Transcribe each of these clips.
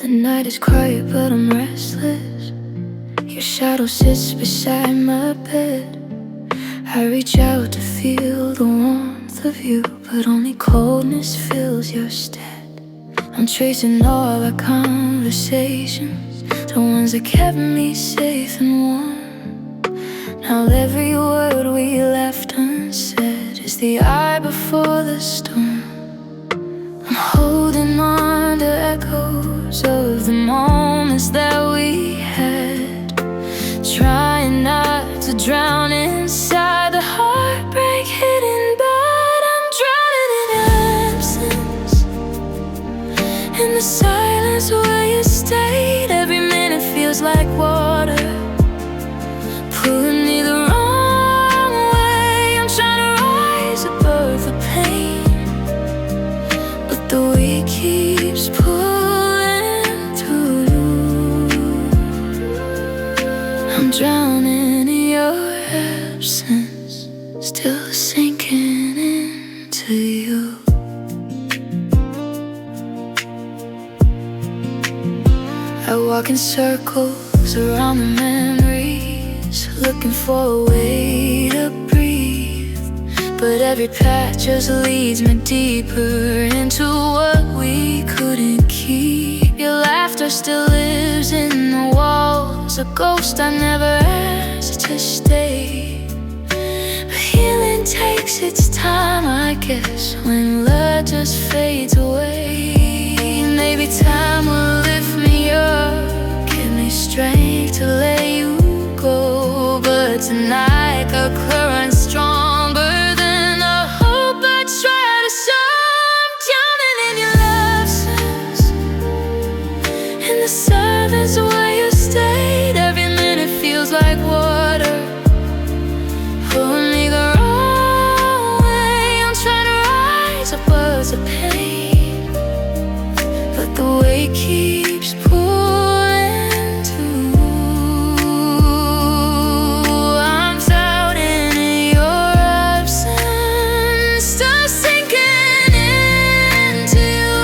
night is quiet but I'm restless. Your shadow sits beside my bed. I reach out to feel the warmth of you, but only coldness fills your stead. I'm tracing all our conversations, the ones that kept me safe and warm. Now every word we left unsaid is the eye before the storm. I'm holding on to echoes of the moments that we had, trying not to drown inside the heartbreak hidden. But I'm drowning in absence, in the silence where you stayed. Every minute feels like water, pulling me the wrong way. I'm trying to rise above the pain, but the weight keeps pulling through you. I'm drowning in your absence, still sinking into you. I walk in circles around the memories, looking for a way to breathe, but every path just leads me deeper into what we couldn't keep. Your laughter still lives in the walls, a ghost I never asked to stay. But healing takes its time, I guess, when love just fades away. Maybe time will lift me up, give me strength to let you go. But tonight the current's stronger than the hope I try to show. I'm drowning in your absence, in the silence where you stayed. Every minute feels like water, pulling me the wrong way. I'm trying to rise above the pain, but the weight keeps pulling through. I'm drowning in your absence, still sinking into you.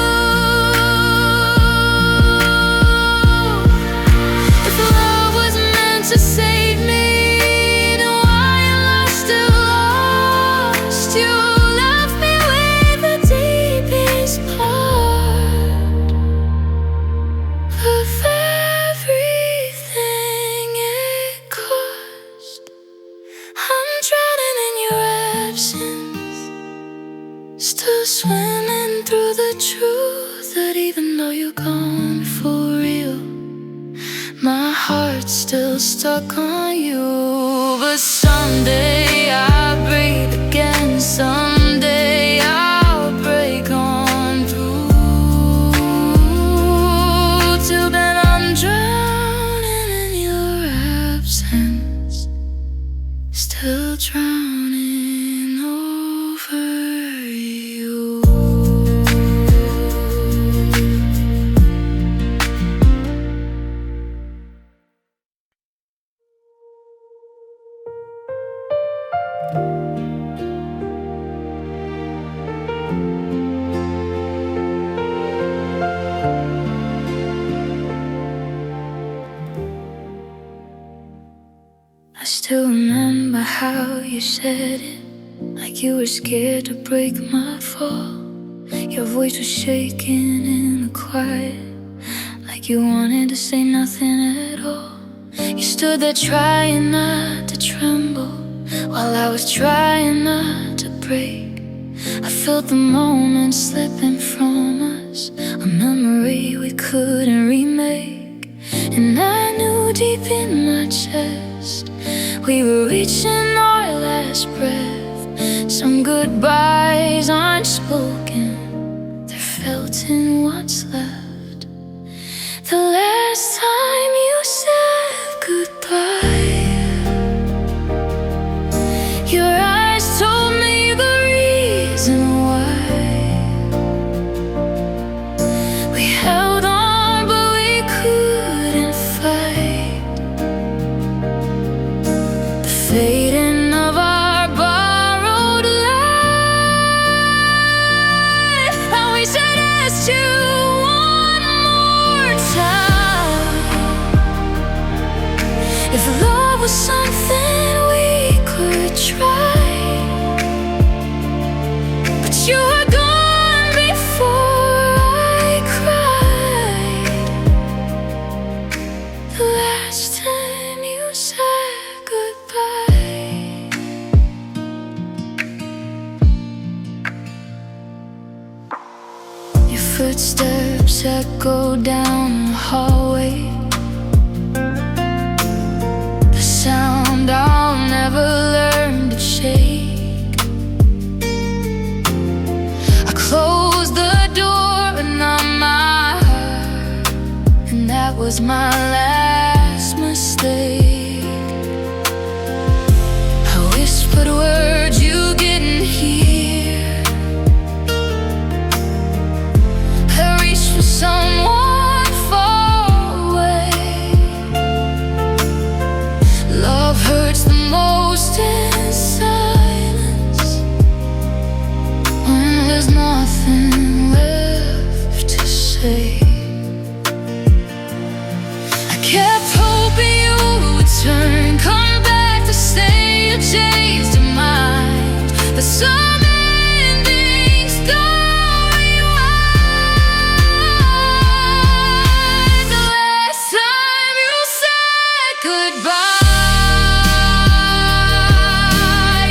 If love was meant to save me, then why am I still lost? You left me with the deepest part of everything it cost. I'm drowning in your absence, still swimming through the truth that even though you're gone for real, my heart's still stuck on you. But someday I'll breathe again, someday I'll break on through. Till then I'm drowning in your absence, still drowning over you. I still remember how you said it, like you were scared to break my fall. Your voice was shaking in the quiet, like you wanted to say nothing at all. You stood there trying not to tremble, while I was trying not to break. I felt the moment slipping from us, a memory we couldn't remake. And I knew deep in my chest we were reaching our last breath. Some goodbyes aren't spoken, they're felt in what's left. The last time you said goodbye, your eyes told me the reason why. We held on but we couldn't fight the fading of our borrowed life. And we said yes to one Footsteps echo down the hallway, the sound I'll never learn to shake. I closed the door and on my heart, and that was my last mistake. I whispered words you didn't hear, I reached for someone far away. Love hurts the most in silence, when there's nothing left to say. I kept hoping you would turn, come back to stay. You changed your mind, but some endings don't rewind. The last time you said goodbye,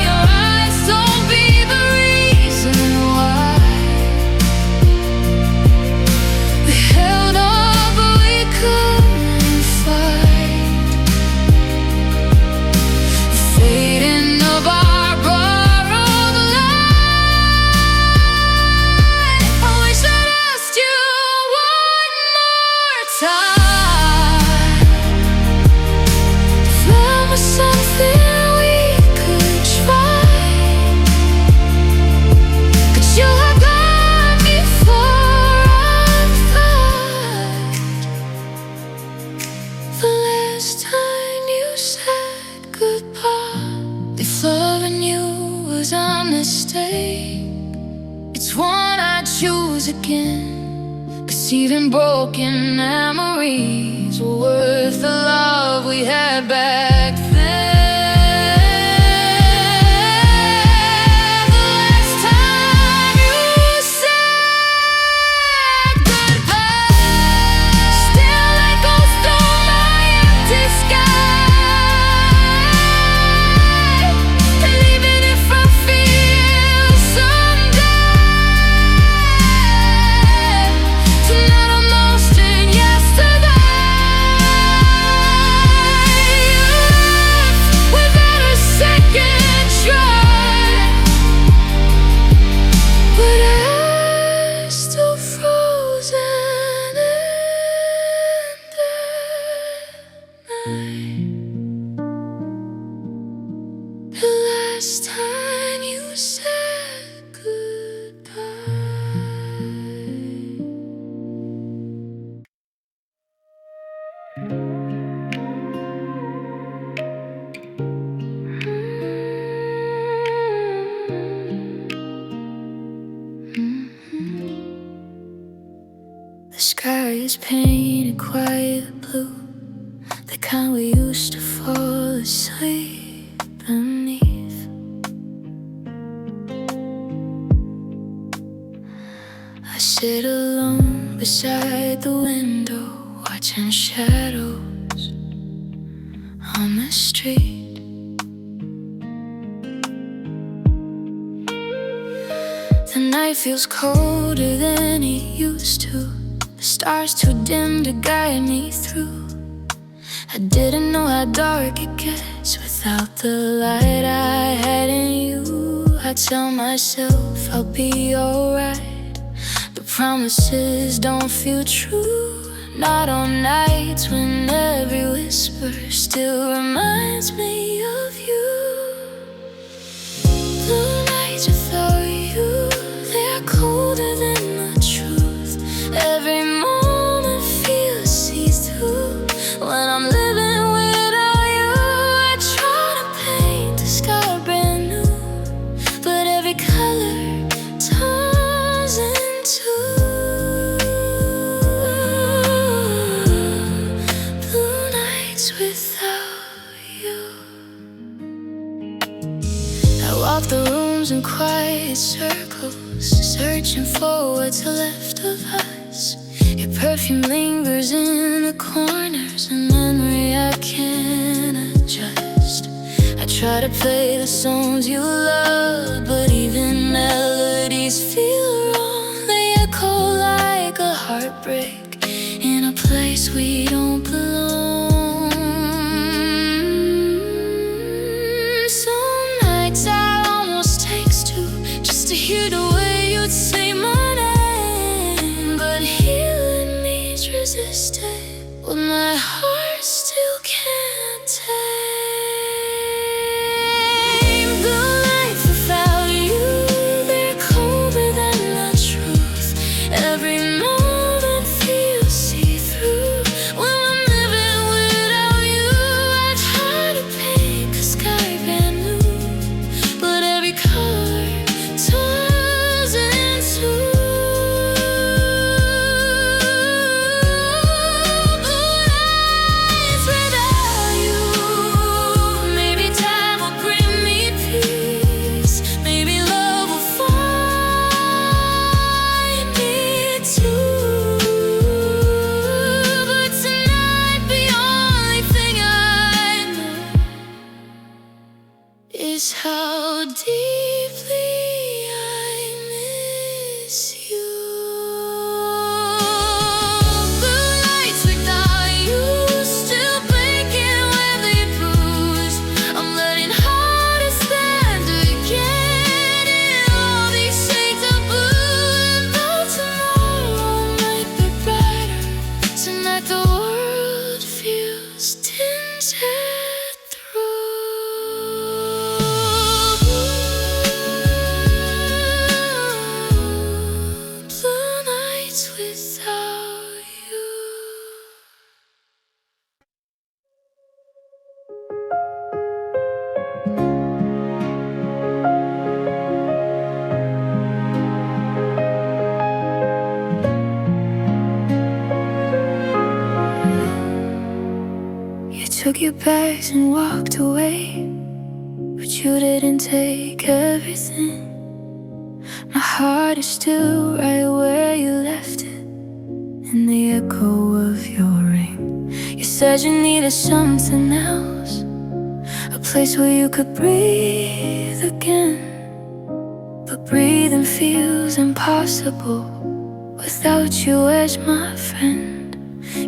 your eyes told me the reason why. We held on but we couldn't fight. The fading of our borrowed light. I wish I'd asked you one more time if there was something we could try. Could you have gone before I fight? The last time you said goodbye, if loving you was a mistake, it's one I'd choose again. 'Cause even broken memories were worth the love we had back then. The last time you said goodbye still echoes through my empty sky. And even if I feel someday, tonight I'm lost in yesterday. You left without a second try, but I'm still frozen in that night. The last time you said goodbye. The sky is painted quiet blue, the kind we used to fall asleep beneath. I sit alone beside the window, watching shadows on the street. The night feels colder than it used to, the stars too dim to guide me through. I didn't know how dark it gets without the light I had in you. I tell myself I'll be alright, but promises don't feel true. Not on nights when every whisper still reminds me of you. Blue nights without you, they're colder than the truth. Every moment feels see-through. When I'm living without you, I try to paint the sky brand new, but every color turns into blue nights without you. I walk the rooms in quiet circles, searching for what's left of us. Your perfume lingers in the corners, a memory I can't adjust. I try to play the songs you love, but even melodies feel wrong. They echo like we don't belong. Some nights I almost text you just to hear the way you'd say my name. But healing needs resistance, what my heart still can't tame. Blue lights without you, they're colder than the truth. Every moment feels see-through. When I'm living without you, I try to paint the sky brand new, but every color turns into blue lights without you. Maybe time will bring me peace. Maybe love will find me too. But tonight, the only thing I know is how deeply I miss you. Blue lights without you, still blinking when they bruise. I'm learning how to stand again in all these shades of blue. And though tomorrow might be brighter, tonight the world feels tinted blue nights without you. You took your bags and walked away, but you didn't take everything. My heart is still right where you left it, in the echo of your ring. You said you needed something else, a place where you could breathe again. But breathing feels impossible without you as my friend.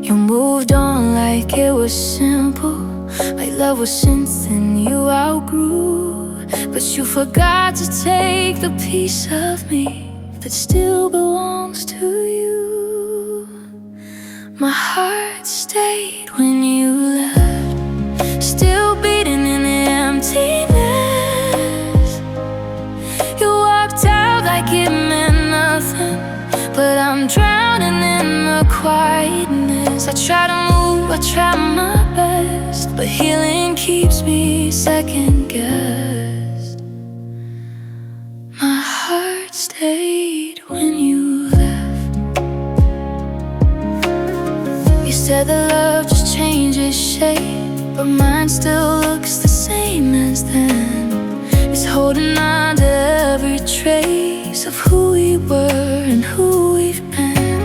You moved on like it was simple, like love was something you outgrew. But you forgot to take the piece of me that still belongs to you. My heart stayed when you left, still beating in the emptiness. You walked out like it meant nothing, but I'm drowning in the quietness. I try to move, I try my best, but healing keeps me second guessed. My heart stayed when you left. You said that love just changes shape, but mine still looks the same as then. It's holding on to every trace of who we were and who we've been.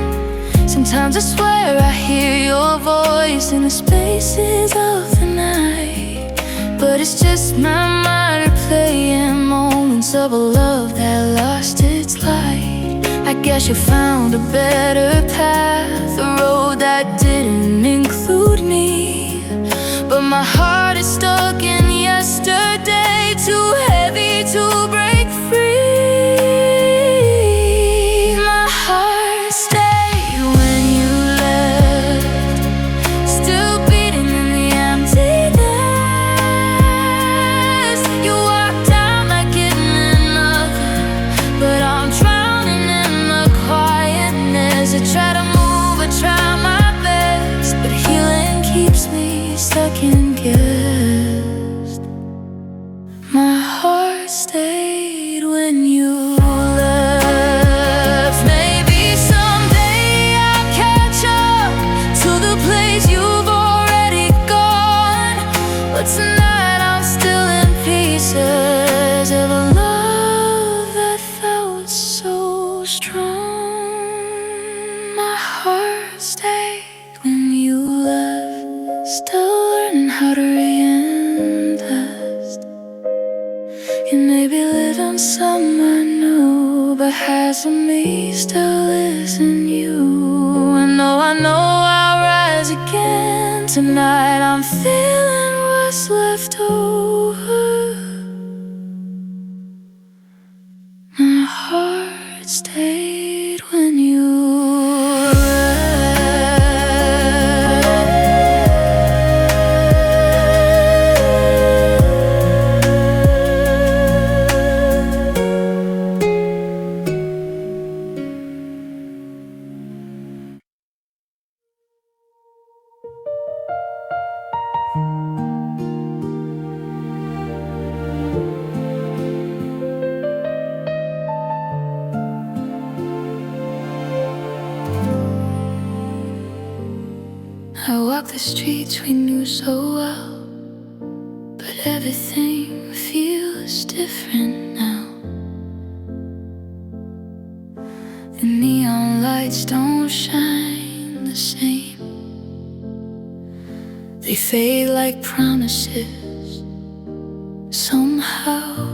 Sometimes I swear I hear your voice in the spaces of the night, but it's just my mind replaying moments of a love that lost its light. I guess you found a better path, a road that didn't include me. But my heart is stuck in yesterday, too heavy to break free. My heart stayed when you left, still beating in the emptiness. You walked out like it meant nothing, but I'm drowning in the quietness. I try to move, I try my best, but healing keeps me second guessed. My heart stayed when you left. Maybe someday I'll catch up to the place you've already gone, but tonight I'm still in pieces of a love that felt so strong. My heart stayed when you left, still learning how to reinvest. You may be living somewhere new, but half of me still lives in you. I know I'll rise again. tonight I'm feeling what's left over. My heart stayed when you I walk the streets we knew so well, but everything feels different now. The neon lights don't shine the same. They fade like promises somehow.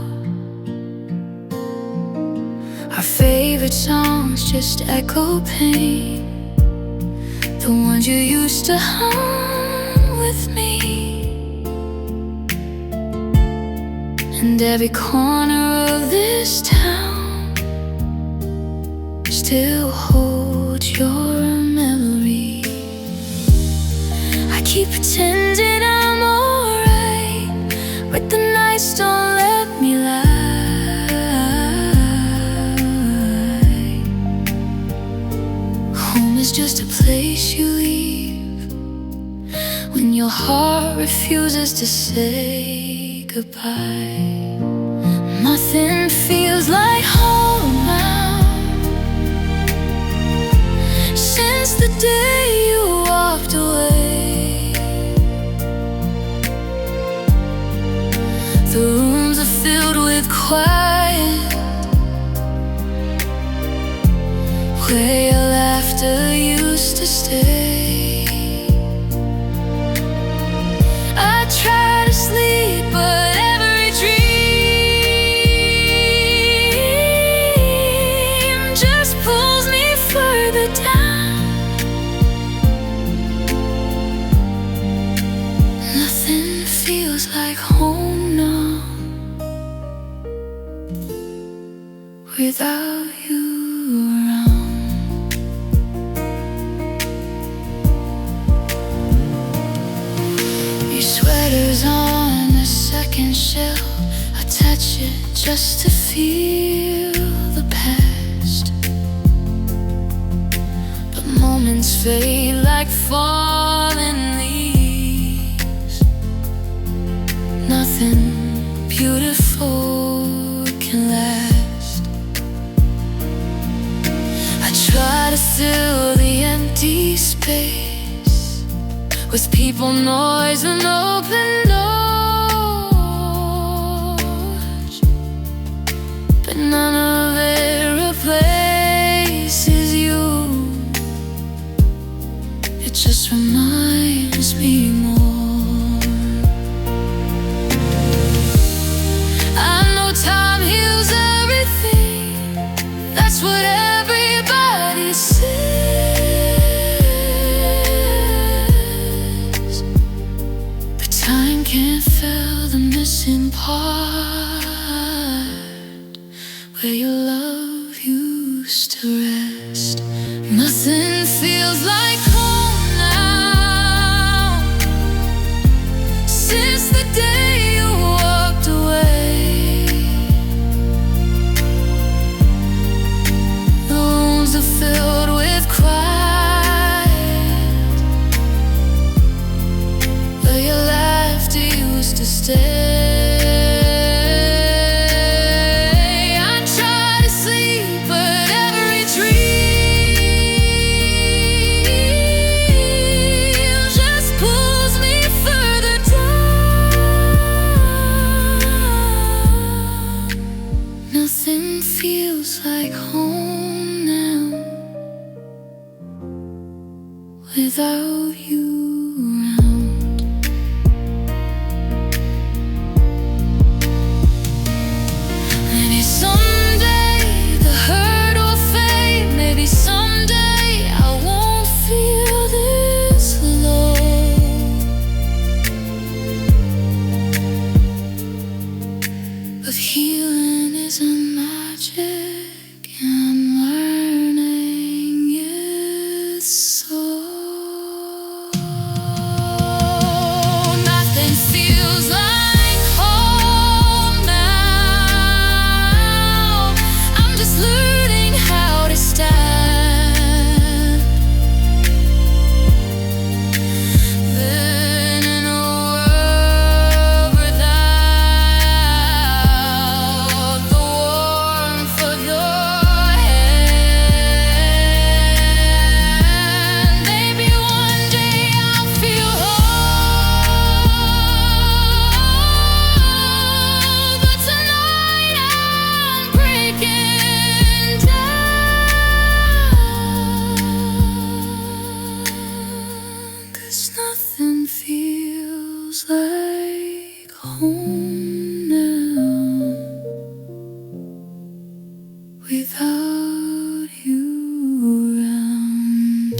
Our favorite songs just echo pain, the ones you used to hum with me. And every corner of this town still holds your memory. I keep pretending I'm alright, but the nights don't let me lie. Home is just a place you leave when your heart refuses to say goodbye. Nothing feels like home now since the day you walked away. The rooms are filled with quiet, where your laughter used to stay. I try to sleep, but every dream just pulls me further down. Nothing feels like home now without you around. Your sweater's on the second shelf. I touch it just to feel the past, but moments fade like fallen leaves. Nothing beautiful can last. I try to fill the empty space with people, noise, and open doors, but none of it replaces you. It just reminds me more. I know time heals everything, that's what everybody says, but time can't fill the missing part where your love used to rest. Nothing feels like home now since the day you walked away. The rooms are filled with quiet, where your laughter used to stay. I try to sleep, but every dream just pulls me further down. Nothing feels like home now without you around. Maybe someday the hurt will fade. Maybe someday I won't feel this alone. So nothing feels like home now. I'm just learning how to stand. Then in a world without the warmth of your hand, maybe one day I'll feel whole. But tonight I'm breaking down, 'cause nothing feels like home now without you around.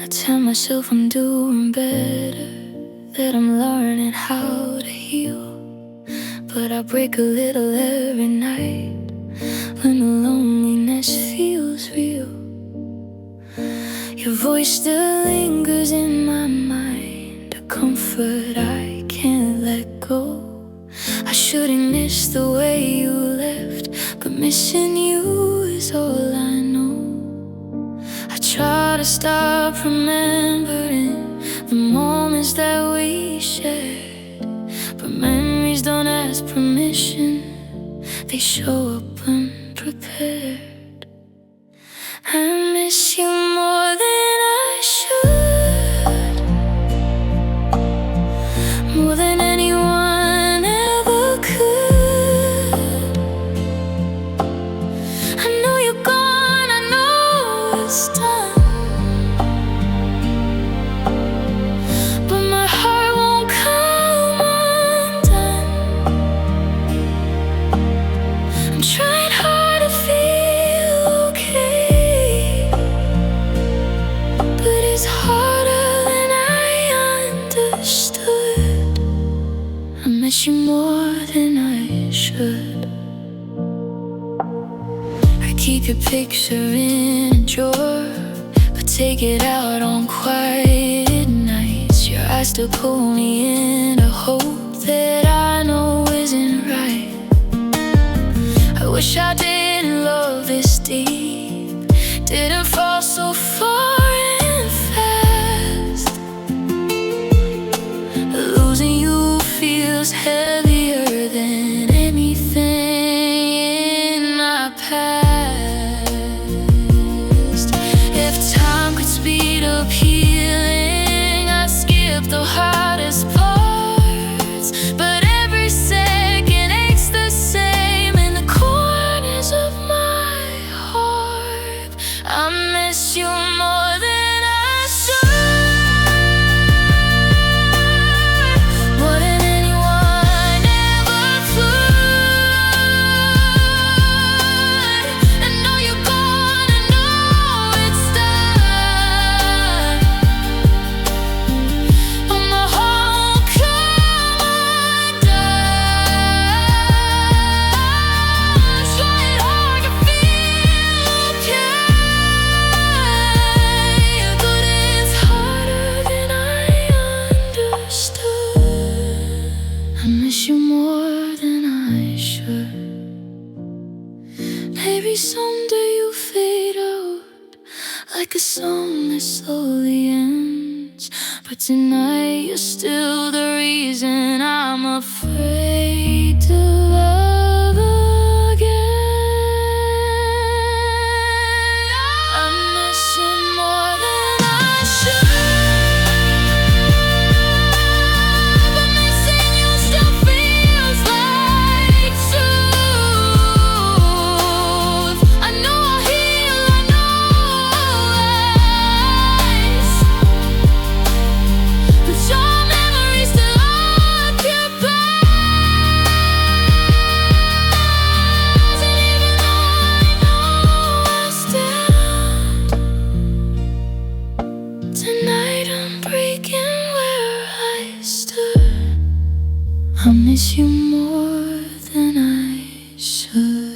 I tell myself I'm doing better, that I'm learning how to heal. But I break a little every night when the loneliness feels real. Your voice still lingers in my mind, a comfort I can't let go. I shouldn't miss the way you left, but missing you is all I know. I try to stop remembering the moments that we shared, but memories don't ask permission, they show up unprepared. I miss you more than I should, more than anyone ever could. I know you're gone, I know it's done, but my heart won't come undone. I'm trying hard to feel okay, but it's harder than I understood. I miss you more than I should. I keep your picture in a drawer, but take it out on quiet nights. Your eyes still pull me in a hope that I know isn't right. I wish I didn't love this deep, didn't fall so far and fast. Losing you feels heavier than anything in my past. If time could speed up healing, I'd skip the hardest parts, but every second aches the same in the corners of my heart. I miss you more than I should, more than anyone ever could. I know you're gone, I know it's done, but my heart won't come undone. Trying hard to feel okay, but it's harder than I understood. I miss you more than I should. Maybe someday you'll fade out like a song that slowly ends, but tonight you're still the reason I'm afraid to love again. I miss you more than I should, but missing you still feels like truth. I know I'll heal, I know I'll rise, but your memory still occupies I miss you more than I should.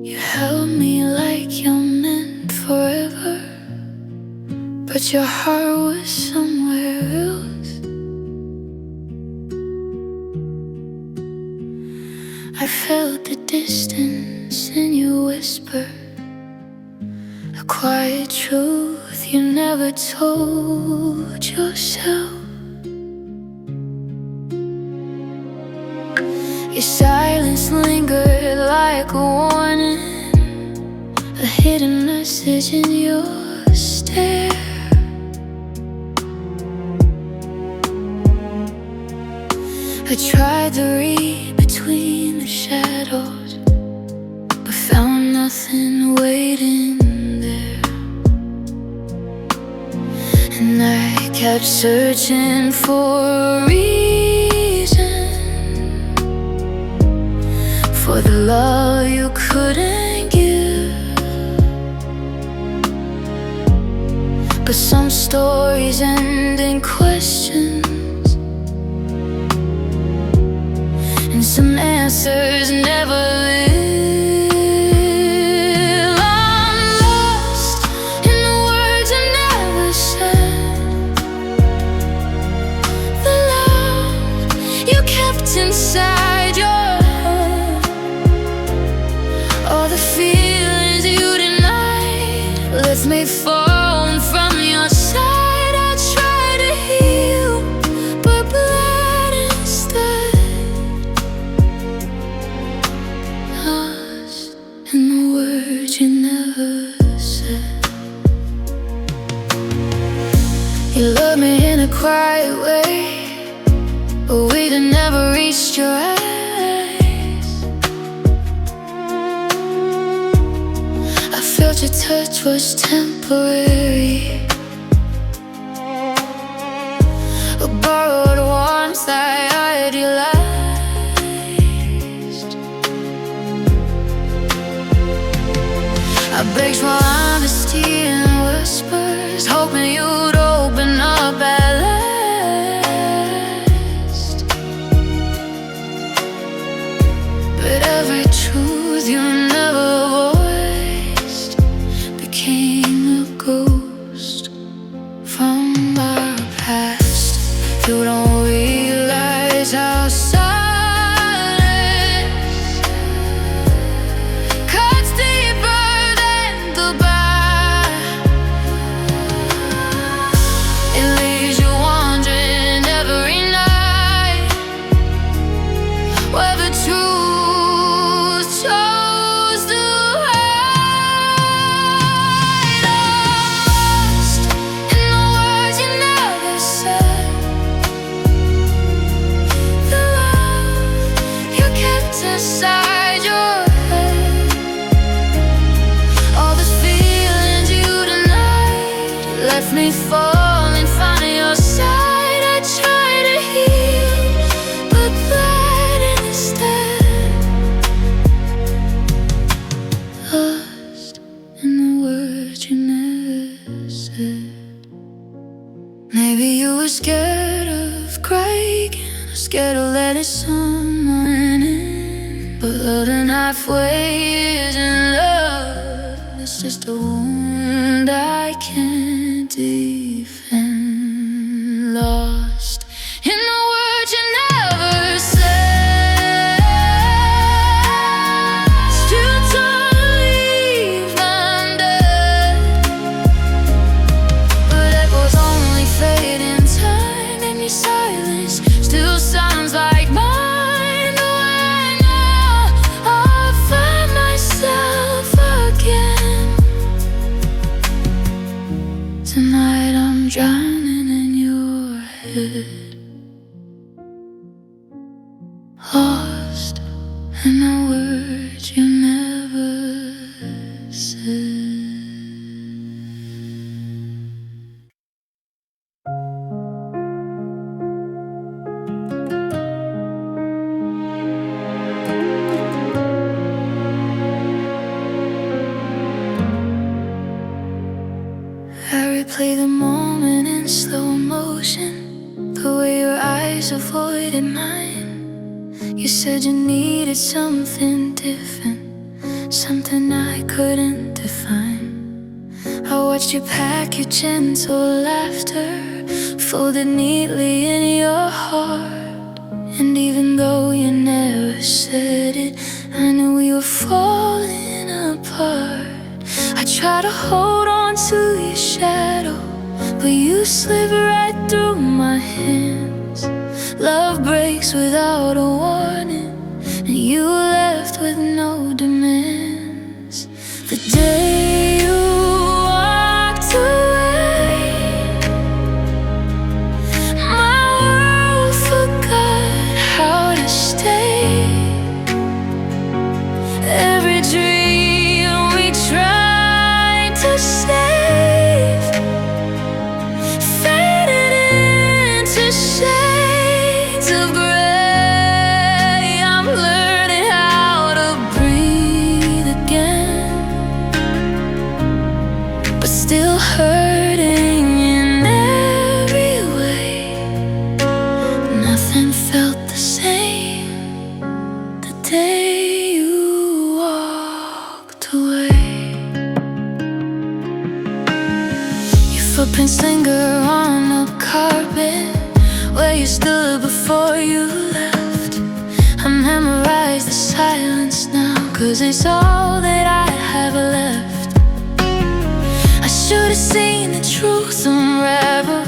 You held me like you're meant forever, but your heart was somewhere else. I felt the distance in your whisper, a quiet truth you never told yourself. Your silence lingered like a warning, a hidden message in your stare. I tried to read between the shadows, but found nothing waiting there. And I kept searching for a reason for the love you couldn't give. But some stories end in questions, and some answers never live. I'm lost in the words I never said, the love you kept inside your head, all the feelings you denied left me falling from your side. I tried to heal, but blood instead. Lost in the words you never said. You loved me in a quiet way, but we'd never reached your eyes. I felt your touch was temporary, a borrowed warmth I idealized. I begged for honesty in whispers, hoping you'd open up at last. But every truth you never voiced became a ghost from our past. You don't realize how silence cuts deeper than goodbye. It leaves you wondering every night where the truth chose to hide. Lost in the words you never said, the love you kept inside your head, all the feelings you denied left me falling from your side. I tried to heal, but bled instead. Lost in the words you never said. Maybe you were scared of crying, scared of letting someone in. But loving halfway isn't love, it's just a wound I can't defend. Lost in the words you never said, still torn to leave undone. But echoes only fade in time, and your silence still sounds like mine. Though I know I'll find myself again. Tonight I'm drowning in your head. Lost in the words you never said. replay the moment in slow motion, the way your eyes avoided mine. You said you needed something different, something I couldn't define. I watched you pack your gentle laughter, folded neatly in your heart. And even though you never said it, I knew we were falling apart. I tried to hold on to your shadow, but you slipped right through my hands. Love breaks without a warning, and you left with no demands. The day you walked away, my world forgot how to stay. Every dream we tried to save faded into shades of gray. I'm learning how to breathe again, but still hurting in every way. Nothing felt the same the day you walked away. Your footprints linger on the carpet where you stood before you left. I memorize the silence now, 'cause it's all that I have left. I should have seen the truth unravel.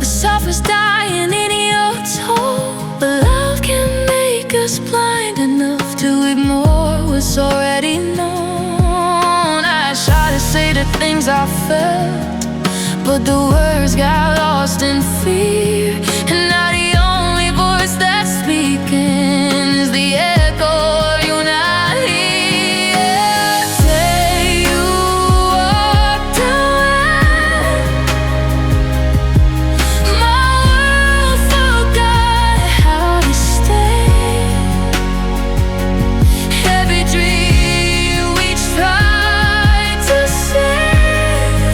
The self was dying in your tone, but love can make us blind enough to ignore what's already known. I tried to say the things I felt, but the words got lost in fear. And now the only voice that's speaking is the echo of you not here. Say you walked away, my world forgot how to stay. Every dream we tried to save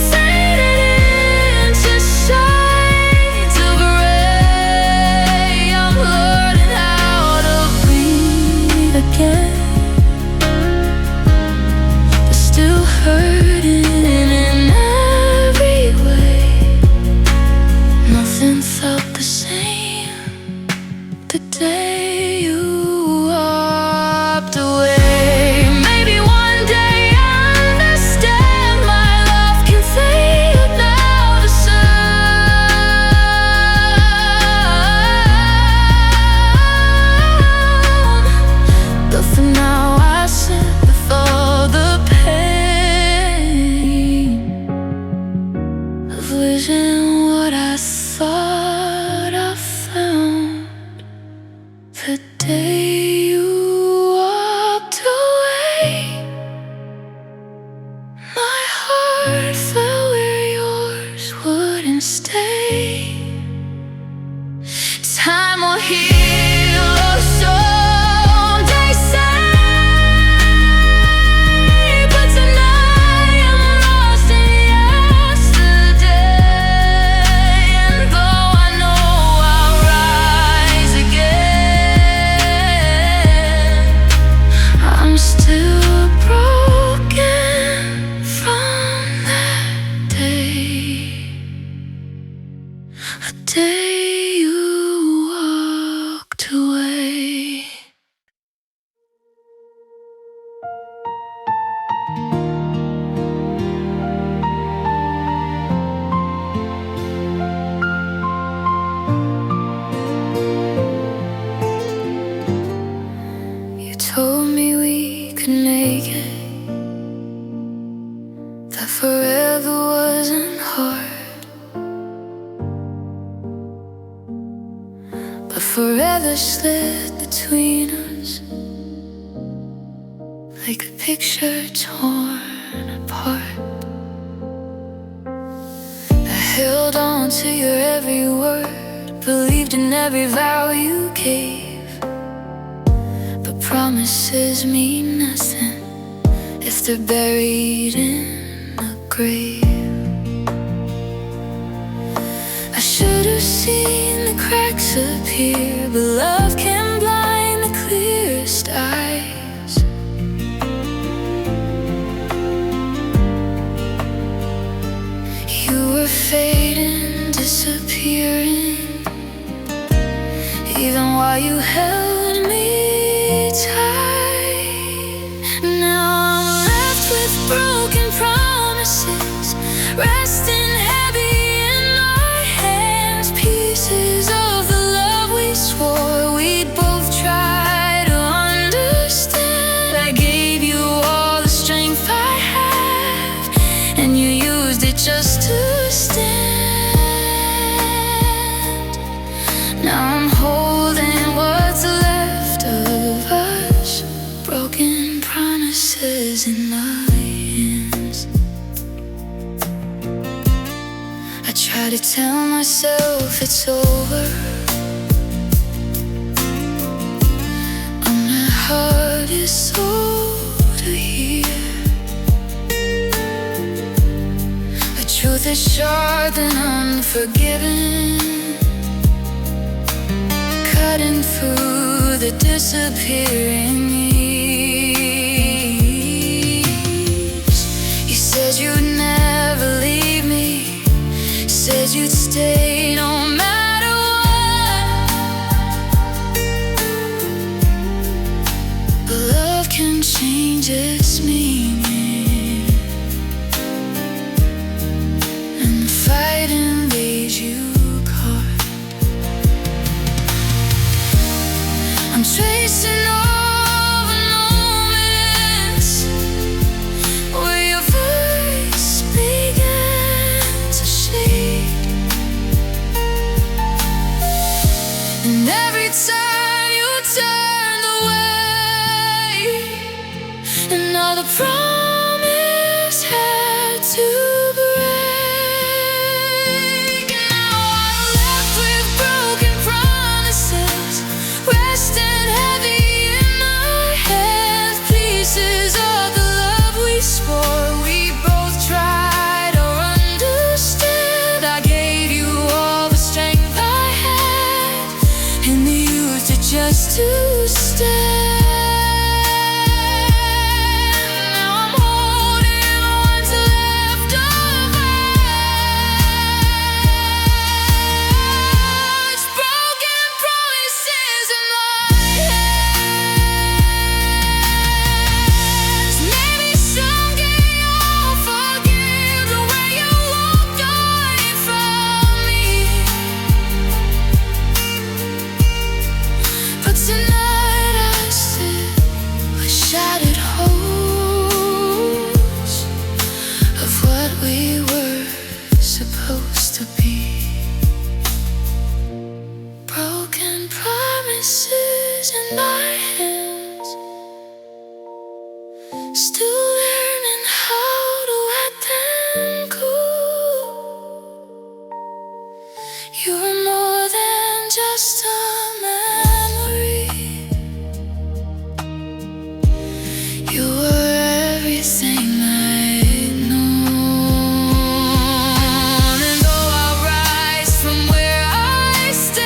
faded into shades of gray. I'm learning how to breathe again, but still hurting in every way. Nothing felt the same the day you walked away. Maybe one day I'll understand my love can fade without a sound. But for now I sit before the pain of losing what I thought I found. The day you walked away, my heart fell where yours wouldn't stay. Time will heal, or so they say, but tonight I'm lost in yesterday. And though I know I'll rise again, I'm still broken from that day. A day you walked away. You told me we could make it, that forever wasn't hard, but forever slid between us like a picture torn apart. I held on to your every word, believed in every vow you gave, but promises mean nothing if they're buried in a grave. I should have seen the cracks appear, but love can blind the clearest eyes. You were fading, disappearing, even while you held me tight. Now I'm left with broken promises, resting heavy in my hands. Pieces of the love we swore we'd both try to understand. I gave you all the strength I have, and you used it just to stand. Now I'm holding what's left of us, broken promises in my hands. I try to tell myself it's over. I'm not hard, it's so to hear. The truth is sharp and unforgiving, cutting through the disappearing leaves. You said you'd never leave me, said you'd stay no matter what. But love can change its meaning, and the fight invades you. I'm tracing all the moments where your voice began to shake, and every time you turned away, another promise had to break. Now I'm left with broken promises, resting heavy in my hands. Pieces of the love we swore we both tried to understand. I gave you all the strength I had, and you used it just to stand. Now I'm holding what's left of us, broken promises in my hands. Maybe someday you'll forgive the way you walked away from me, but tonight I sit with shattered hopes of what we were supposed to be. Broken promises in my hands, still learning how to let them go. You were more than just a memory, you were everything I'd known. And though I rise from where I stand,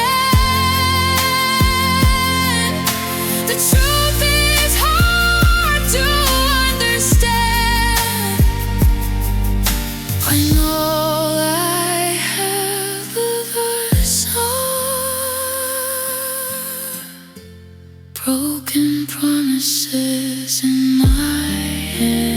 the truth is hard to understand, when all I have of us are broken promises in my hands.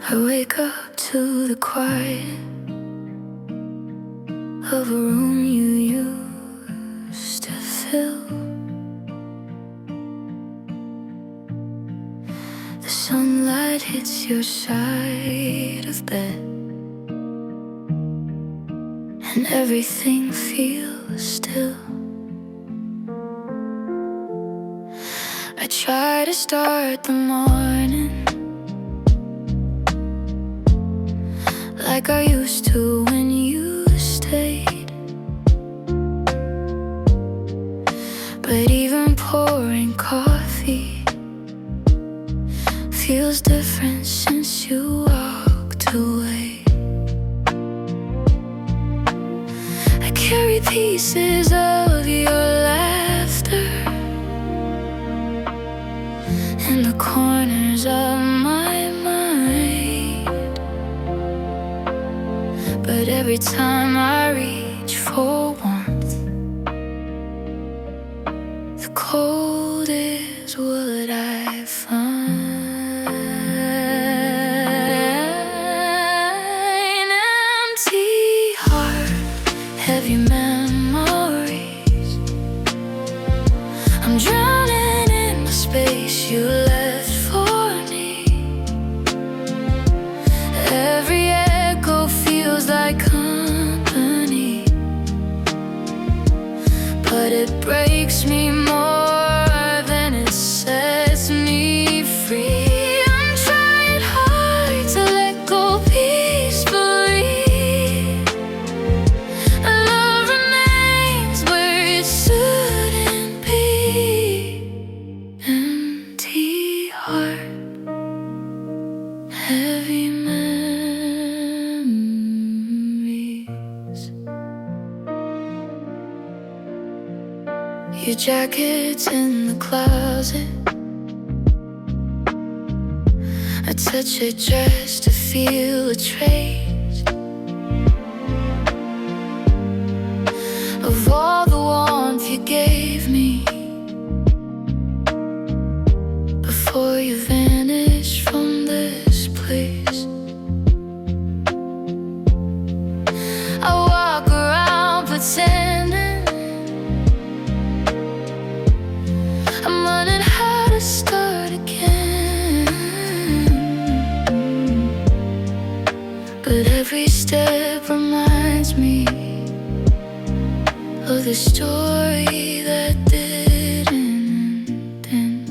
I wake up to the quiet of a room you used to fill. The sunlight hits your side of bed, and everything feels still. I try to start the morning like I used to when you stayed. But even pouring coffee feels different since you walked away. I carry pieces of your laughter in the corners of my mind. But every time I reach for warmth, the cold is what I find. Empty heart, heavy memories. I'm drowning in the space you left for me. Every echo feels like company, but it breaks me more than it sets me free. I'm trying hard to let go peacefully. Love remains where it shouldn't be. Empty heart, heavy memories. Your jacket's in the closet. I touch your dress to feel a trace of all the warmth you gave me before you vanished from this place. I walk around pretending I'm learning how to start again, but every step reminds me of the story that didn't end.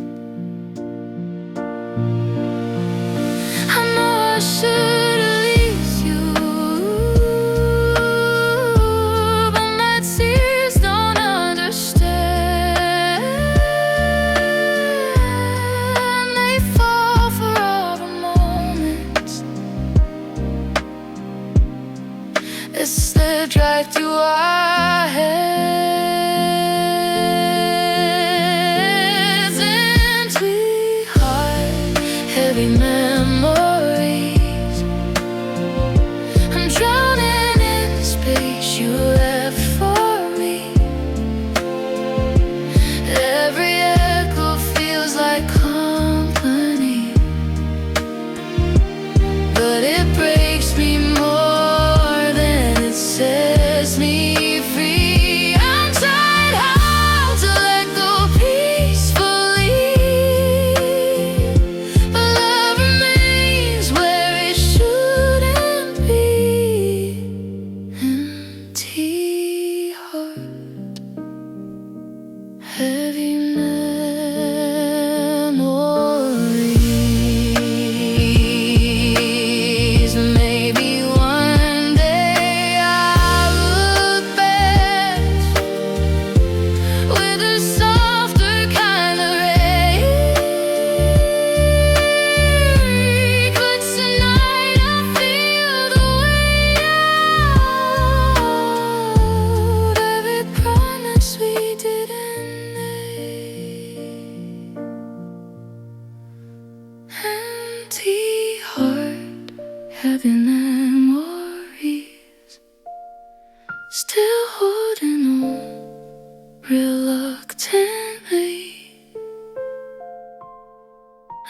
I know I should release you, but my tears don't understand. They fall for all the moments that slipped right through our heads. Empty heart, heavy memories. I'm drowning in the space you left for me. Every echo feels like company, but it breaks me more than it sets me free. I'm trying hard to let go peacefully, but love remains where it shouldn't be. Empty heart, heavy memories. Maybe one day I'll look best with a softer kind of rage. But tonight I feel the way out. Every promise we didn't make. Empty heart, heavy memories. Still holding on reluctantly.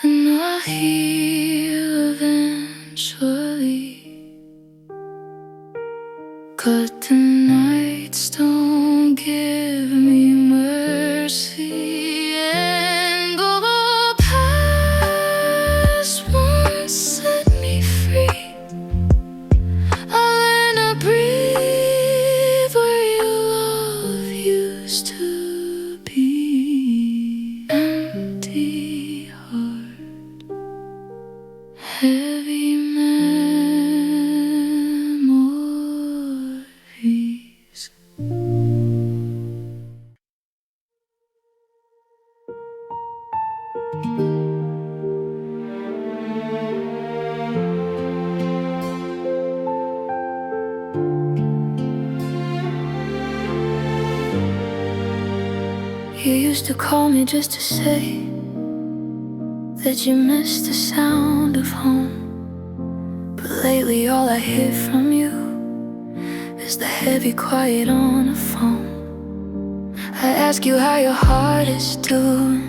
And I'll heal eventually. Cut the nights, don't give me mercy. And all the past won't set me free. I'll learn to breathe where your love used to be. Empty to call me just to say that you miss the sound of home. But lately all I hear from you is the heavy quiet on the phone. I ask you how your heart is doing.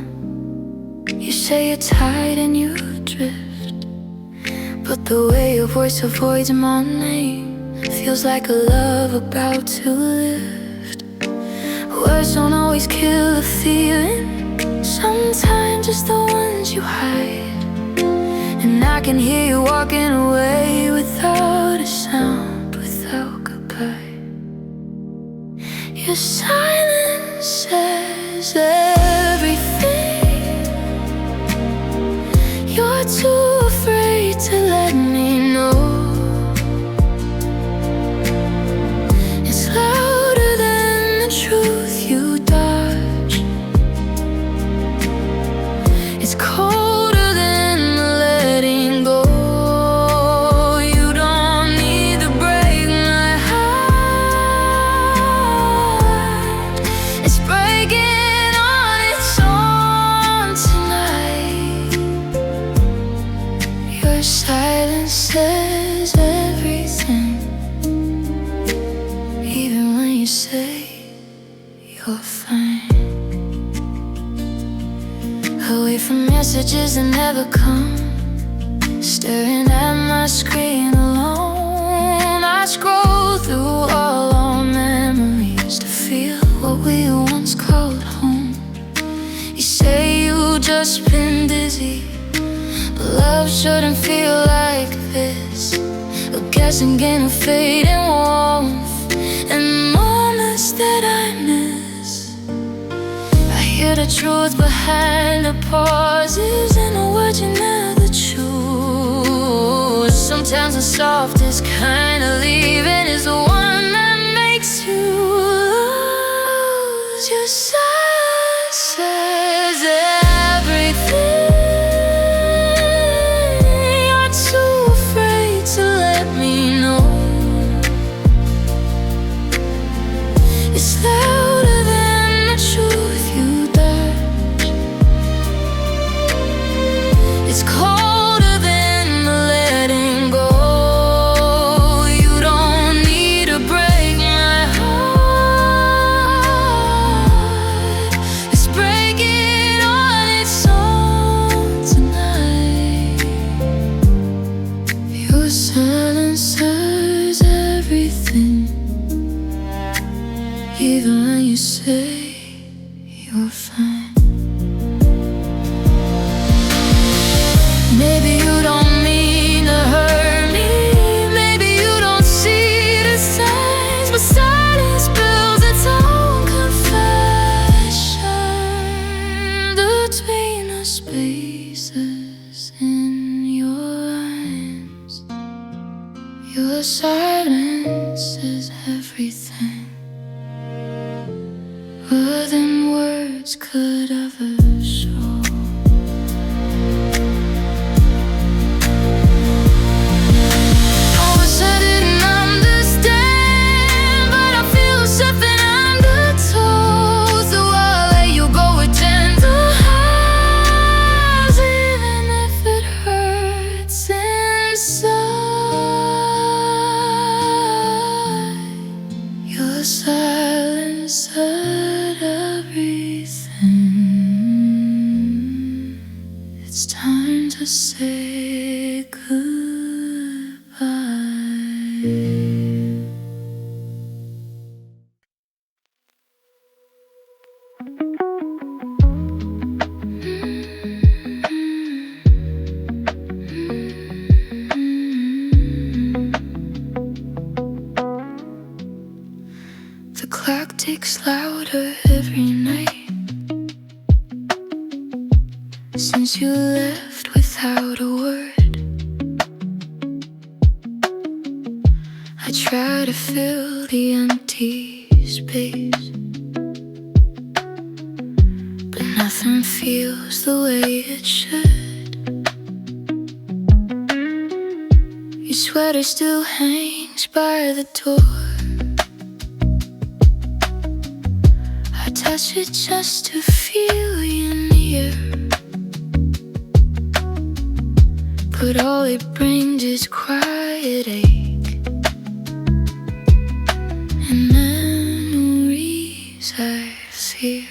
You say you're tired and you drift, but the way your voice avoids my name feels like a love about to lift. Words don't always kill the feeling, sometimes it's the ones you hide. And I can hear you walking away without a sound, without goodbye. Your silence says everything. You're too afraid to let me know. It's louder than the truth you dodge. It's colder than the letting go. You don't need to break my heart. It's breaking on its own tonight. Your silence says everything, even when you say you're fine. Away from messages that never come, staring at my screen alone. I scroll through all our memories to feel what we once called home. You say you've just been dizzy, but love shouldn't feel like this. A guessing game of fate and warmth, and moments that I miss. I hear the truth behind the pauses, and the words you never choose. Sometimes the softest kind of leaving is the one that makes you lose. Your silence says everything. You're too afraid to let me know. It's louder than the truth you dodge. It's colder than the letting go. You don't need to break my heart. It's breaking on its own tonight. Your silence says everything, even when you say you're fine. Maybe you don't mean to hurt me, maybe you don't see the signs, but silence builds its own confession between the spaces in your lines. Your silence is everything, more than words could ever show. I wish I didn't understand, but I feel something undertow. So I'll let you go with gentle hugs, even if it hurts inside. Your silence said everything. It's time to say goodbye. The clock ticks louder every night since you left without a word. I try to fill the empty space, but nothing feels the way it should. Your sweater still hangs by the door. I test touch it just to feel you near, but all it brings is quiet ache and memories I fear.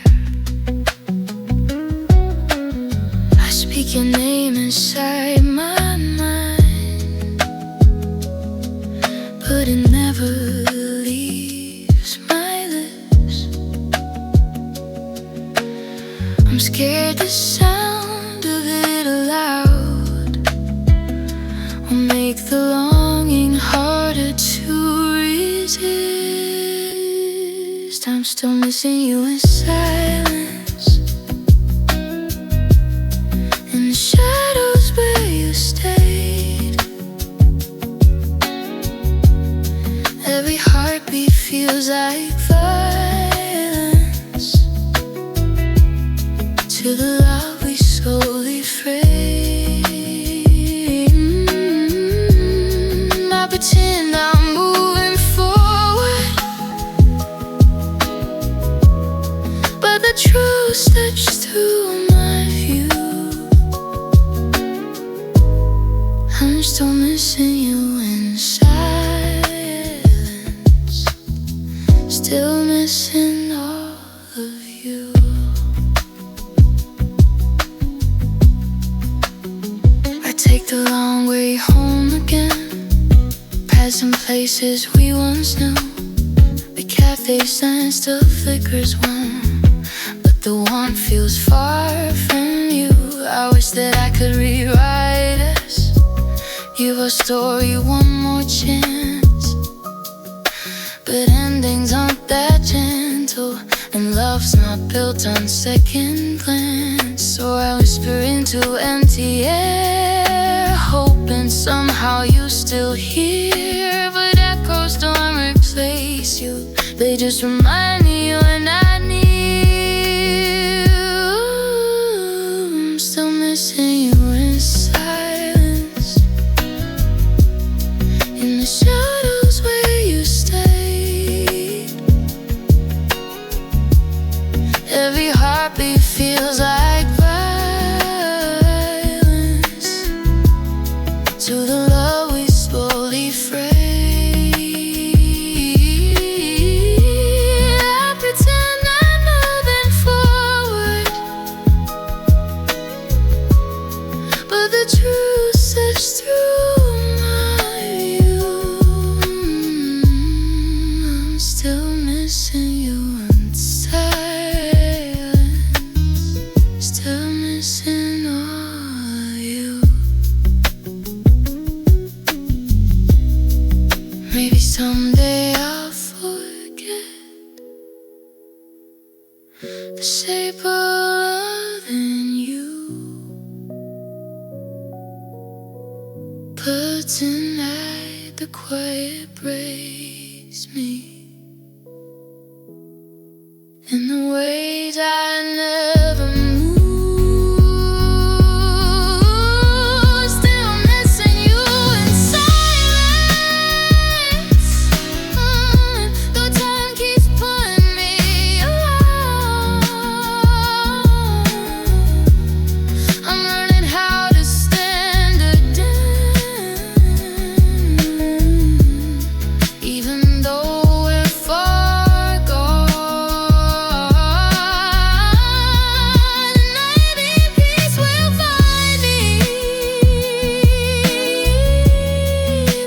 I speak your name inside my mind, but it never leaves my lips. I'm scared the sound of it aloud will make the longing harder to resist. I'm still missing you in silence, in the shadows where you stayed. Every heartbeat feels like violence to the love we slowly frayed. I pretend I'm moving forward, but the truth slips through my view. I'm still missing you in silence, still missing all of you. I take the long way home again, passing places we once knew. The cafe sign still flickers warm, but the warmth feels far from you. I wish that I could rewrite us, give our story one more chance, but endings aren't that gentle, and love's not built on second glance. So I whisper into empty air, hoping somehow you still hear, but echoes don't replace you, they just remind me when I need you. I'm still missing you in silence, in the shadows where you stayed. Every heartbeat feels like violence to the love we slowly frayed. I pretend I'm moving forward, but the truth slips through my view. I'm still missing you in silence, still missing all you. Maybe someday I'll forget the shape of love in you, but tonight the quiet breaks me in the ways I never moved. Still missing you in silence, though time keeps pulling me along. I'm learning how to stand again, even though we're far gone. Maybe peace will find me,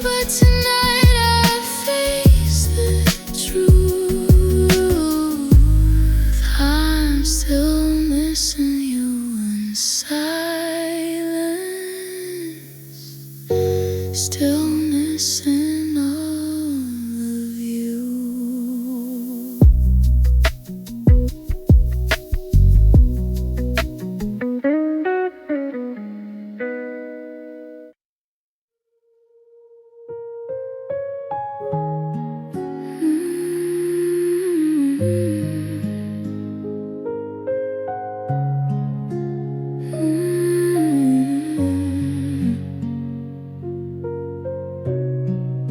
but tonight I face the truth. I'm still missing you in silence, still missing all of you. Mm-hmm. 'Cause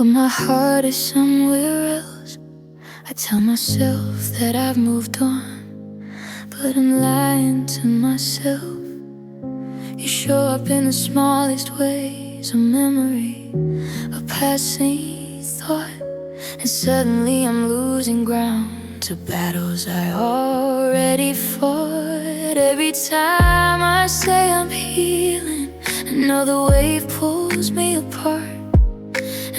but my heart is somewhere else. I tell myself that I've moved on, but I'm lying to myself. You show up in the smallest ways, a memory, a passing thought, and suddenly I'm losing ground to battles I already fought. Every time I say I'm healing, another wave pulls me apart,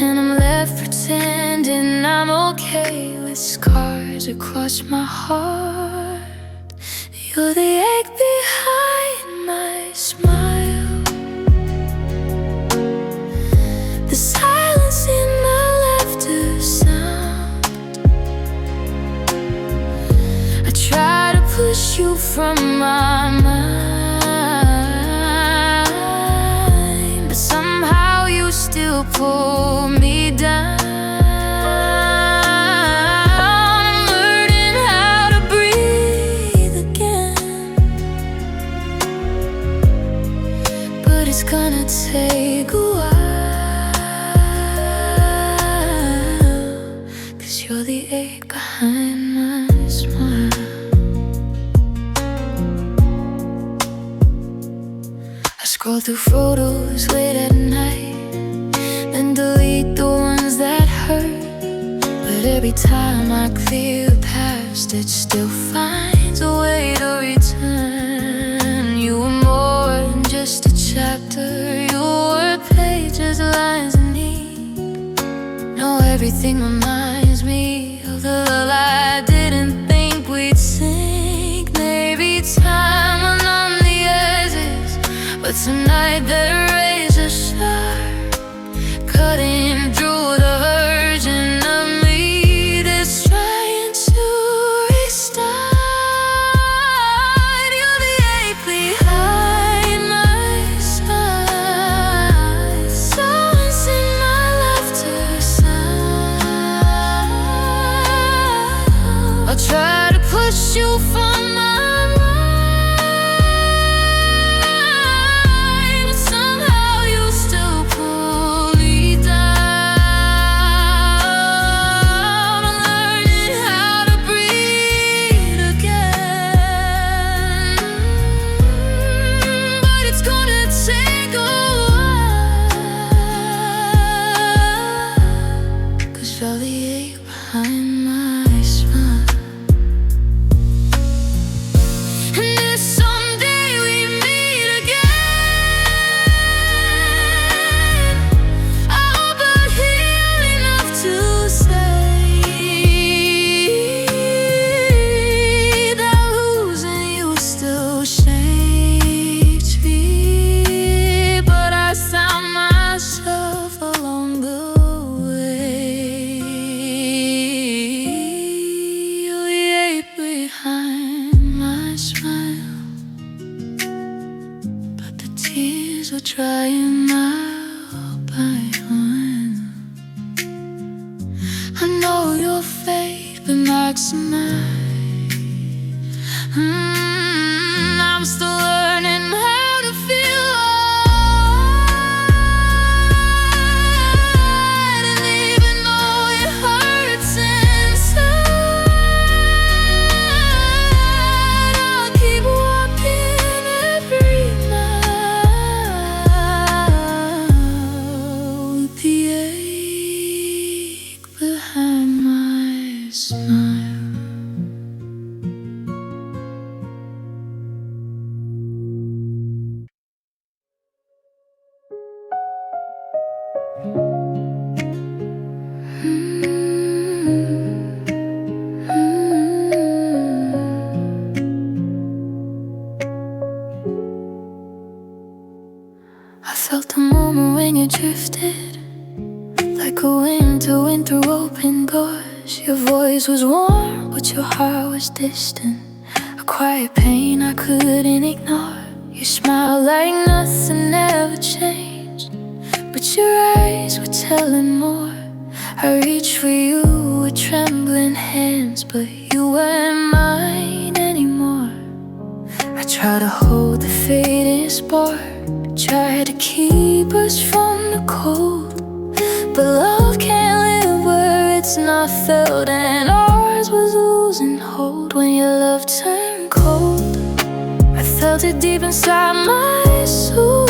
and I'm left pretending I'm okay with scars across my heart. You're the ache behind my smile, the silence in the laughter sound. I try to push you from my mind, but somehow you still pull me down. I'm learning how to breathe again, but it's gonna take a while, 'cause you're the ache behind my smile. I scroll through photos late at night, then delete the ones that hurt. But every time I clear past, it still finds a way to return. You were more than just a chapter, you were pages, lines and ink. Know everything reminds me of the love I didn't think we'd sink. Maybe time went on the edges, but tonight that razor sharp, cutting through the version of me that's trying to restart. You're the ache behind my smile, silence in my laughter sound. I'll try to push you from my mind, but somehow you still pull me down. I'm learning how to breathe again, but it's gonna take a while, 'cause you're the ache behind my smile. And if someday we meet again, I hope I'll heal enough to say that losing you still shakes me. But I found myself along the way. You're the ache behind my smile, but the tears are drying out by one. I know your fate been maximized. I'm still learning how to feel alright, and even though it hurts inside, I'll keep walking every mile with the ache behind my smile. I felt the moment when you drifted, like a winter wind through open doors. Your voice was warm, but your heart was distant, a quiet pain I couldn't ignore. You smiled like nothing ever changed, but your eyes were telling more. I reached for you with trembling hands, but you weren't mine anymore. I tried to hold the fading spark, tried to keep us from the cold, but love can't that's not felt, and ours was losing hold when your love turned cold. I felt it deep inside my soul.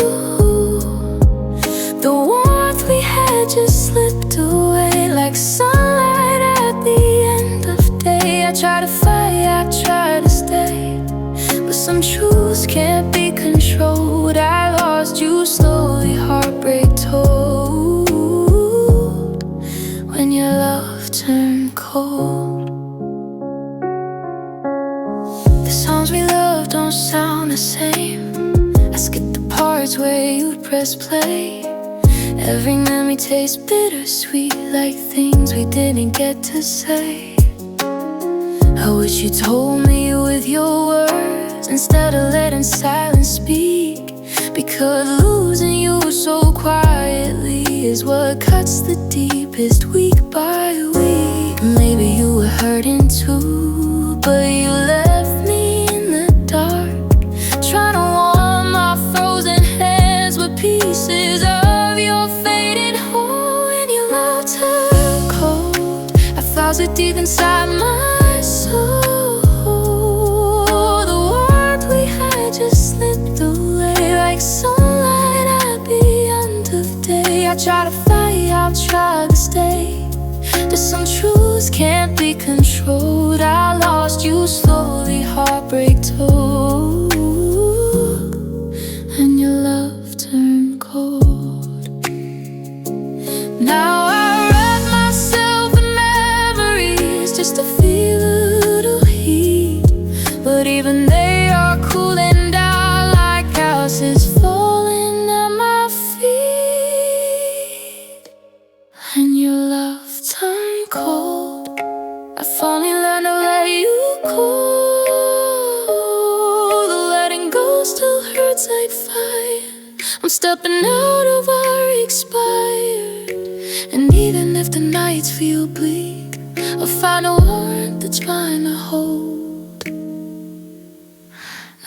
The warmth we had just slipped away like sunlight at the end of day. I try to fight, I try to stay, but some truths can't be controlled. I lost you slowly, heartbreak told, when your love turned cold. The songs we love don't sound the same. I skip the parts where you'd press play. Every memory tastes bittersweet, like things we didn't get to say. I wish you told me with your words instead of letting silence speak, because losing you so quietly is what cuts the deepest, week by week. Maybe you were hurting too, but you left me in the dark, trying to warm my frozen hands with pieces of your faded home. When your love turned cold, I felt it deep inside my soul. The warmth we had just slipped away like sunlight at the end of day. I try to fight, I'll try to stay, but some truths can't be controlled. I lost you slowly, heartbreak told, and your love turned cold. Now I wrap myself in memories just to feel a little heat, but even they are cooling down like houses falling at my feet. And your love turned cold, I finally learned to let you go. The letting go still hurts like fire. I'm stepping out of our expired, and even if the nights feel bleak, I'll find a warmth that's fine to hold.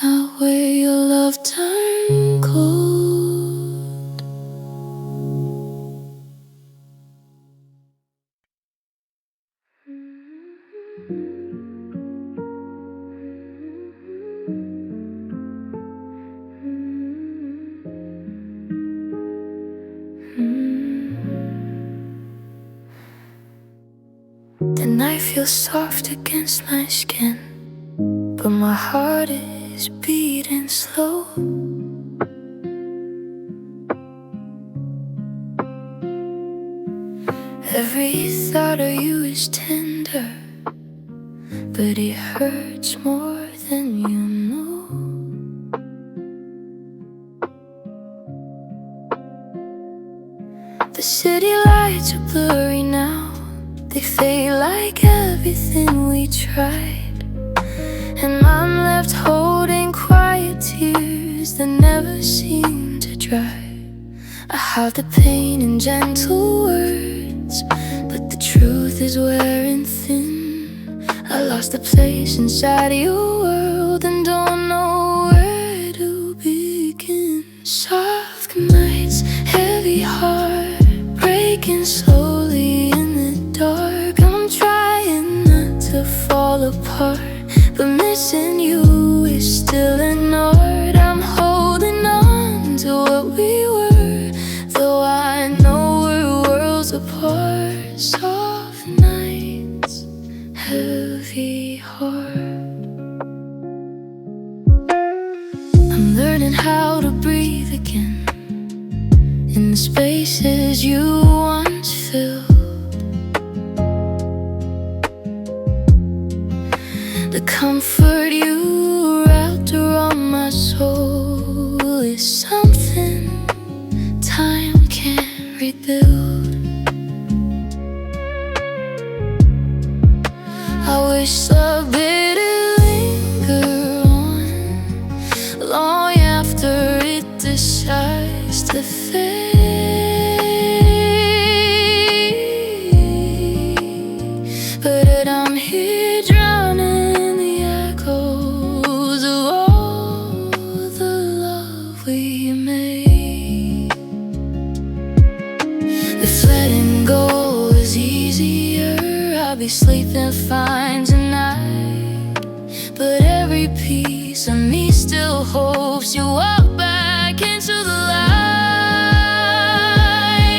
Now where your love turned cold. The night feels soft against my skin, but my heart is beating slow. Every thought of you is tender, but it hurts more than you know. The city lights are blurry now, they fade like everything we tried, and I'm left holding quiet tears that never seem to dry. I hide the pain in gentle words, but the truth is wearing thin. I lost a place inside your world and don't know where to begin. Soft nights, heavy heart, breaking slowly in the dark. I'm trying not to fall apart, but missing you is still ignored. I'm holding on to what we were, though I know we're worlds apart. Soft nights, heavy heart. I'm learning how to breathe again in the spaces you once filled. The comfort you wrapped around my soul is something time can't rebuild. I wish the bitter linger on long after it decides to fade, but I'm here drowning in the echoes of all the love we made. If letting go is easier, be sleeping fine tonight, but every piece of me still hopes you walk back into the light.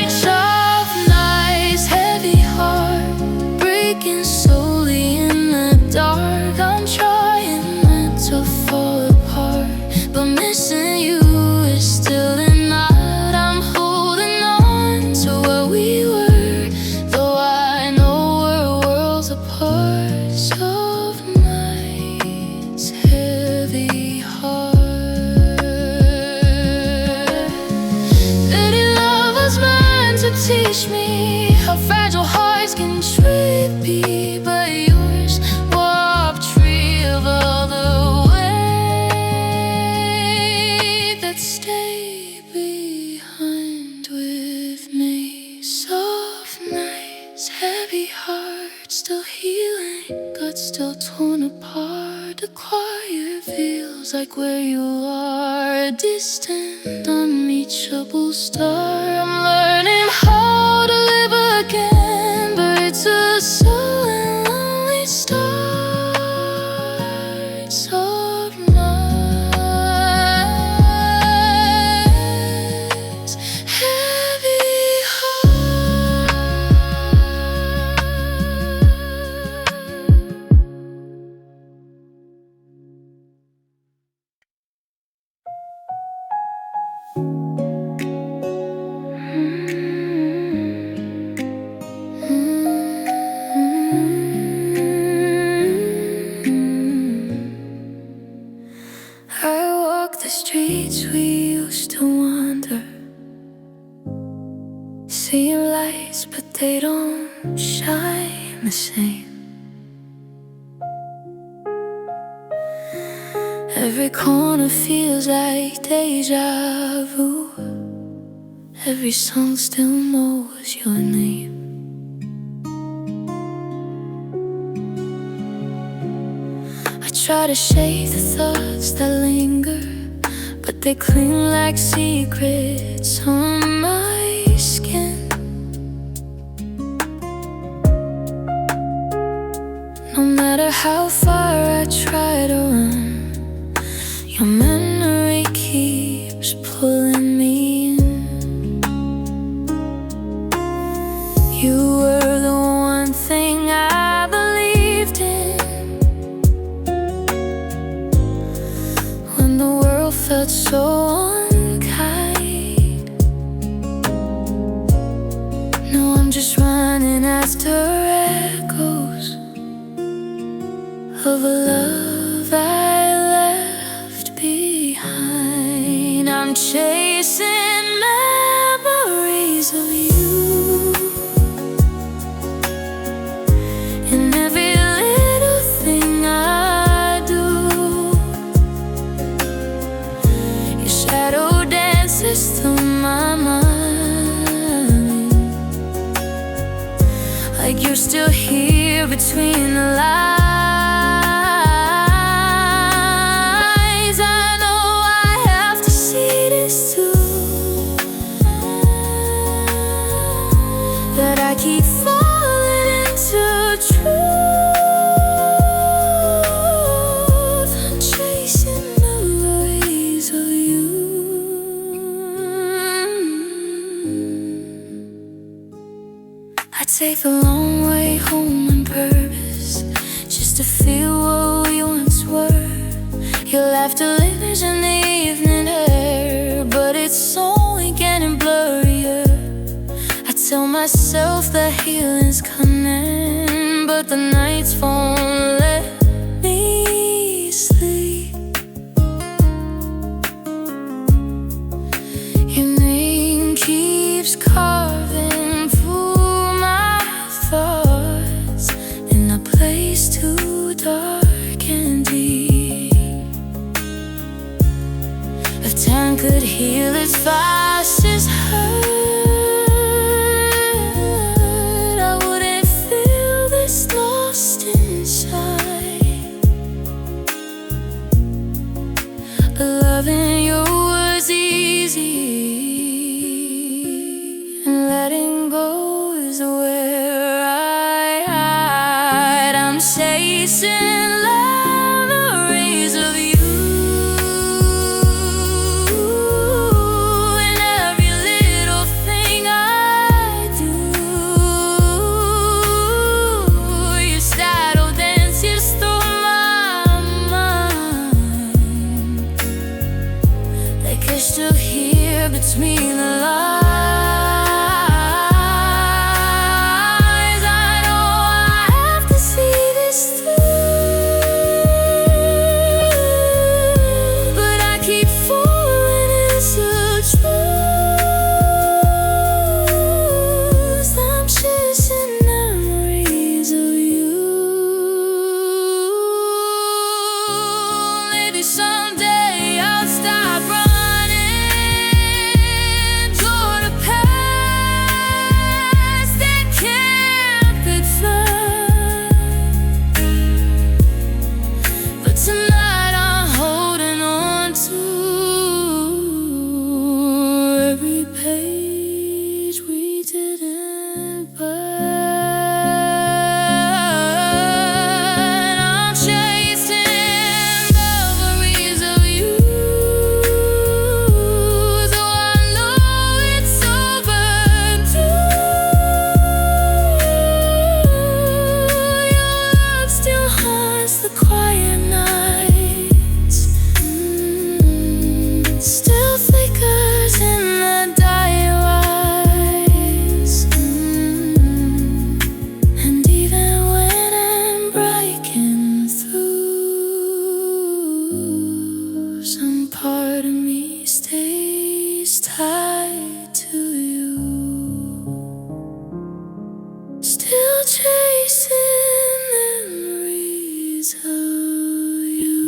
Soft nights, heavy heart, breaking slowly in the dark. I'm trying not to fall apart, but missing you is still a knot. I'm holding on to what we were, though I know we're worlds apart. Soft nights, heavy heart. Any love was meant to teach me how fragile hearts can truly be, but yours warped free of all the weight that stayed behind with me. Soft nights, heavy heart, still healing, gut still torn apart. The quiet feels like where you are, a distant, unreachable star. I'm learning how to live again, but it's a slow and lonely start. Soft nights, heavy heart. I walk the streets we used to wander, seeing lights but they don't shine the same. Every corner feels like deja vu, every song still knows your name. I try to shake the thoughts that linger, but they cling like secrets on my skin. No matter how far I try to run, your memory keeps pulling me in. You were the one thing I believed in when the world felt so unkind. Now I'm just running after echoes of a love I left behind. I'm chasing memories of you, and every little thing I do, your shadow dances through my mind, like you're still here between the lines. That I keep falling into truth. I'm chasing memories of you. I take the long way home on purpose, just to feel what we once were. Your laughter lingers in the evening air, but it's only getting blurrier. Tell myself that healing's coming, but the nights won't let me sleep. Your name keeps carving through my thoughts in a place too dark and deep. If time could heal as fast as hurt, lost in chasing memories of you. And every little thing I do, your shadow dances through my mind, like you're still here between the lines. Someday I'll stop running toward a past that can't be found. But tonight I'm holding on to every page we didn't burn. I'm chasing the quiet nights, still flickers in the dying eyes, and even when I'm breaking through, some part of me stays tied to you, still chasing memories of you.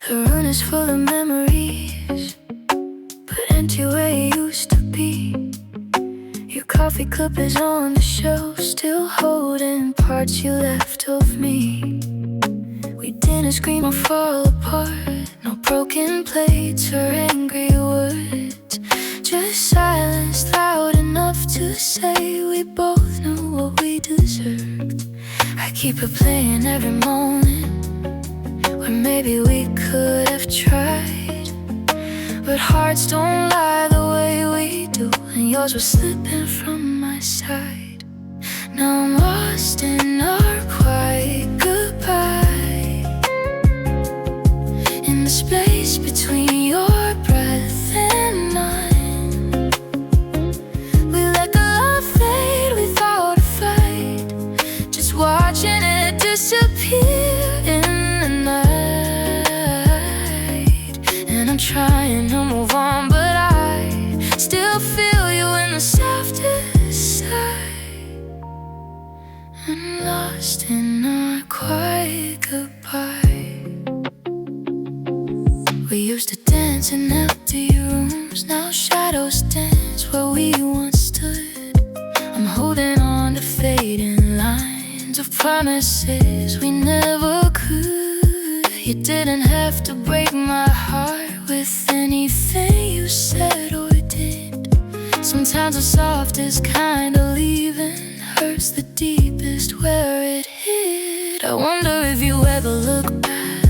The room is full of memories, but empty where you used to be. Your coffee cup is on the shelf, still holding parts you left of me. We didn't scream or fall apart, no broken plates or angry words, just silence loud enough to say we both knew what we deserved. I keep it playing every moment, or maybe we could have tried, but hearts don't lie the way we do, and yours was slipping from my side. Now I'm lost in our quiet goodbye, in the space between your breath and mine. We let the love fade without a fight, just watching it disappear in the night. And I'm trying to move on, but I still feel you in the softest side. I'm lost in our quiet goodbye. We used to dance in empty rooms, now shadows dance where we once stood. I'm holding on to fading lines of promises we never could. You didn't have to break my heart with anything you said or did. Sometimes the softest kind of leaving hurts the deepest where it hit. I wonder if you ever look back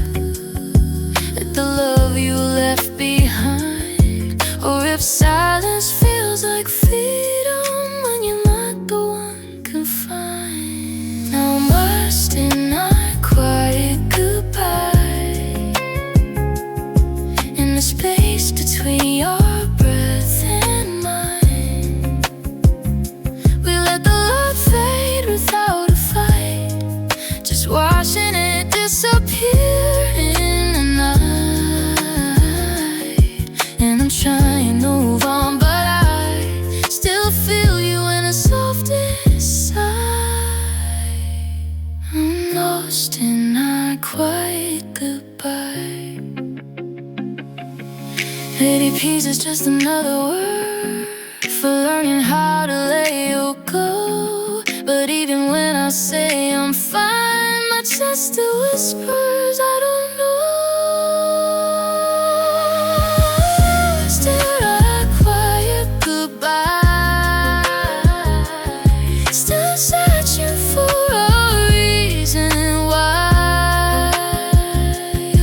at the love you left behind, or if silence feels like freedom when you're not the one confined. Now I'm lost in our quiet goodbye, in the space between your breath and mine. We let the love fade without a fight, just watching it disappear in the night. And I'm trying to move on, but I still feel you in the softest side. Pity peace is just another word for learning how to let you go. But even when I say I'm fine, my chest still whispers I don't know. Still a quiet goodbye, still searching for a reason why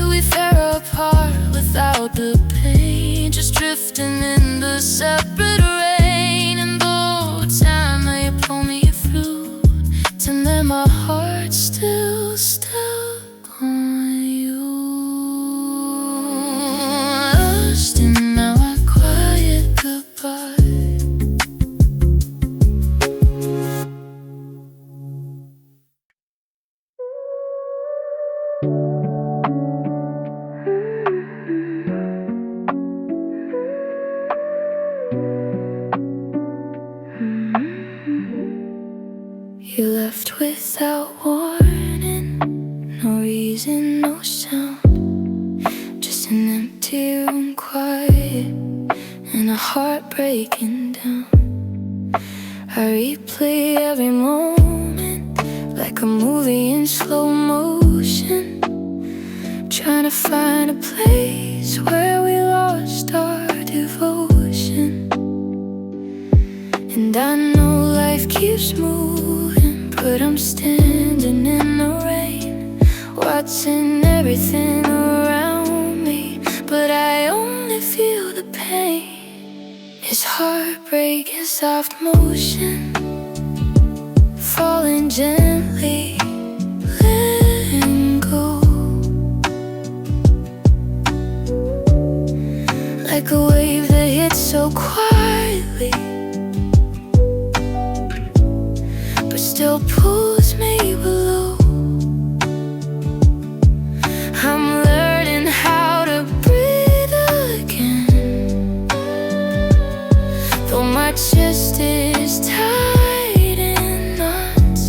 we fare apart without the pain, just drifting in the separate rain. And though time may pull me through, till then my heart's still stuck on you. Lost in our quiet goodbye. You left without warning, no reason, no sound, just an empty room, quiet, and a heart breaking down. I replay every moment like a movie in slow motion, trying to find a place where we lost our devotion. And I know life keeps moving, but I'm standing in the rain, watching everything around me, but I only feel the pain. It's heartbreak in soft motion, falling gently, letting go, like a wave that hits so quietly, but still pulls me below. I'm learning how to breathe again, though my chest is tight in knots.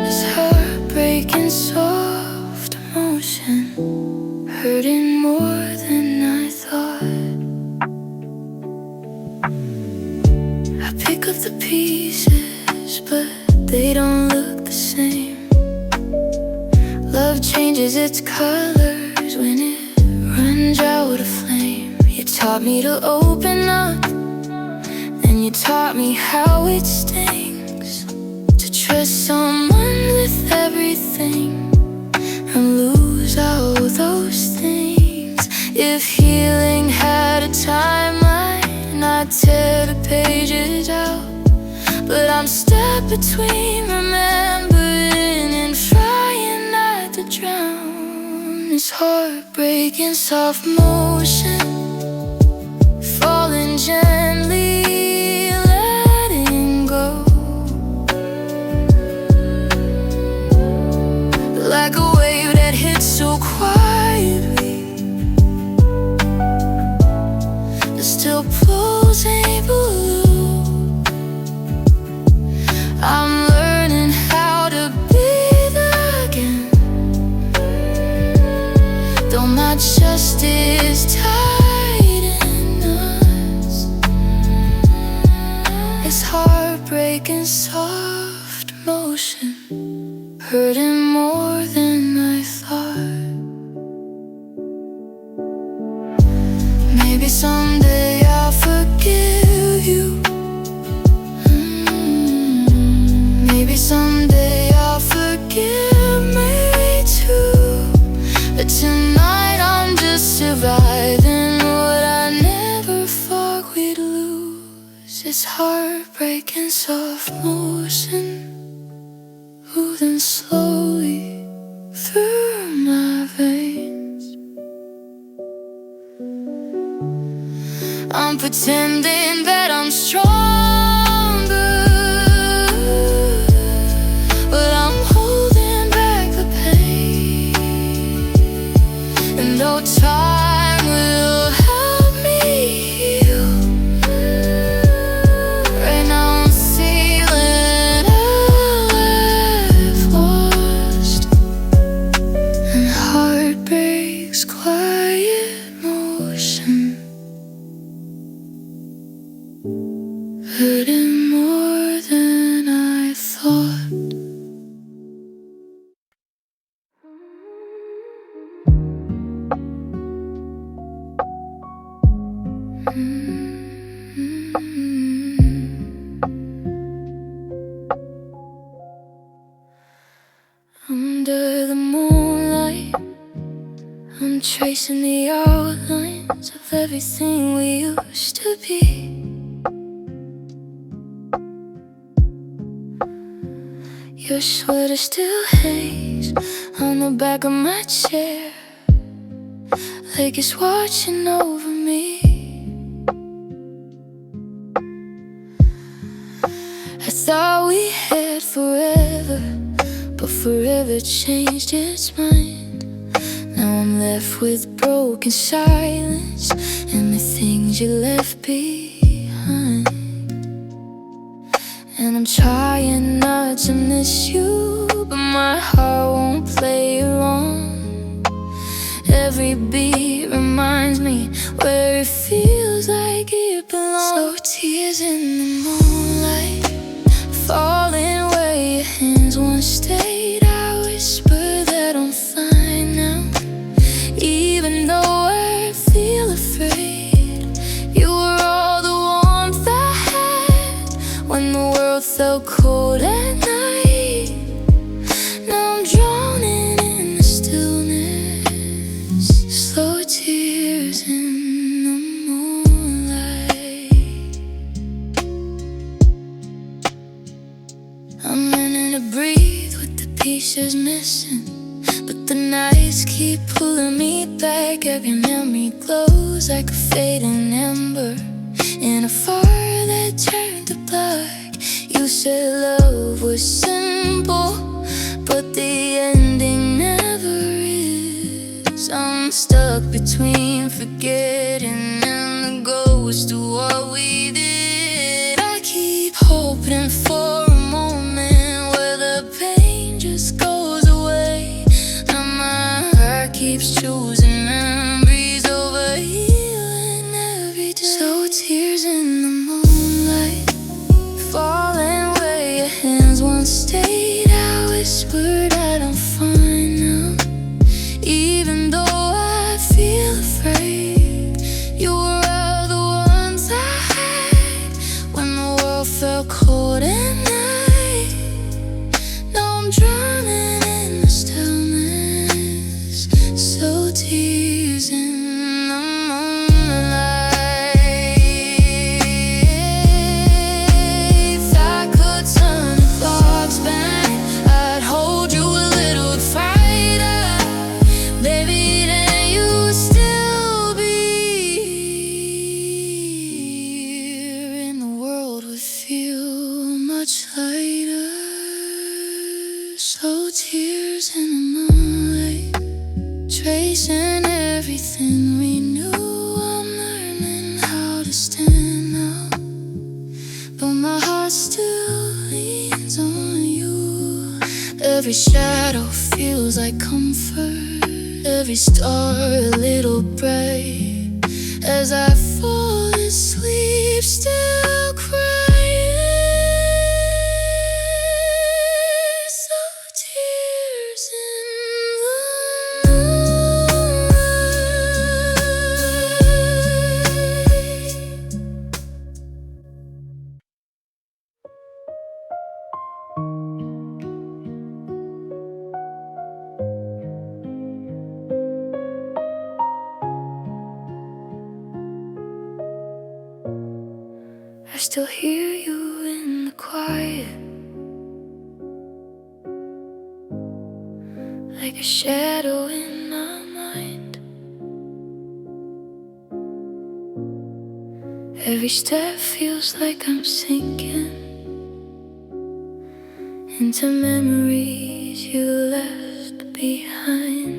This heartbreak in soft motion, hurting more than I thought. I pick up the pieces, but they don't look the same. Love changes its colors when it runs out of flame. You taught me to open up, and you taught me how it stings to trust someone with everything and lose all those things. If healing had a timeline, I'd tear the pages out, but I'm stuck between remembering and trying not to drown. This heartbreak in soft motion, falling gently, letting go, like a wave that hits so quietly, that still pulls me below. I'm learning how to breathe again, though my chest is tight in knots. It's heartbreak in soft motion, hurting more than I thought. Maybe someday I'll forgive you. Maybe someday I'll forgive me too. But tonight I'm just surviving what I never thought we'd lose. It's heartbreak in soft motion, moving slowly through my veins. I'm pretending that I'm stronger, but I'm holding back the pain. And though time will help me heal, right now I'm feeling all I've lost. And heartbreak's quiet hurting more than I thought. Under the moonlight, I'm tracing the outlines of everything we used to be. Your sweater still hangs on the back of my chair, like it's watching over me. I thought we had forever, but forever changed its mind. Now I'm left with broken silence and the things you left behind. And I'm trying not to miss you, but my heart won't play it wrong. Every beat reminds me where it feels like it belongs. So tears in the moonlight, falling where your hands once stayed. I whisper that I'm fine now, even though I feel afraid. You were all the warmth I had when the world felt cold at night. Now I'm drowning in the stillness, slow tears in the moonlight. I'm learning to breathe with the pieces missing, but the nights keep pulling me back. Every memory glows like a fading ember in a fire that turned to black. You said love was simple, but the ending never is. I'm stuck between forgetting and the ghost of what we did. I keep hoping for a moment where the pain just goes away. Now my heart keeps choosing memories over healing every day. So tears in the moonlight, falling where your hands once stayed. I whispered that I'm fine now, even though I feel afraid. You were all the ones I had when the world felt cold at night. Now I'm drowning in the stillness, so tears in the moonlight. If I could turn the clocks back, I'd hold you a little tighter, baby, then you would still be here, and the world would feel much lighter. So tears in the moonlight, tracing everything we knew. I'm learning how to stand now, but my heart still leans on you. Every shadow feels like comfort, every star a little bright. As I fall asleep, still crying. So tears in the I still hear you in the quiet, like a shadow in my mind. Every step feels like I'm sinking into memories you left behind.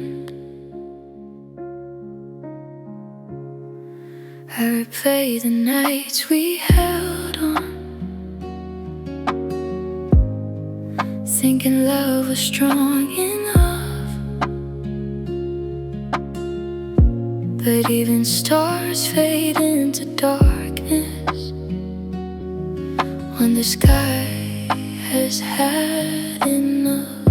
I replay the nights we held on, thinking love was strong enough. But even stars fade into darkness when the sky has had enough.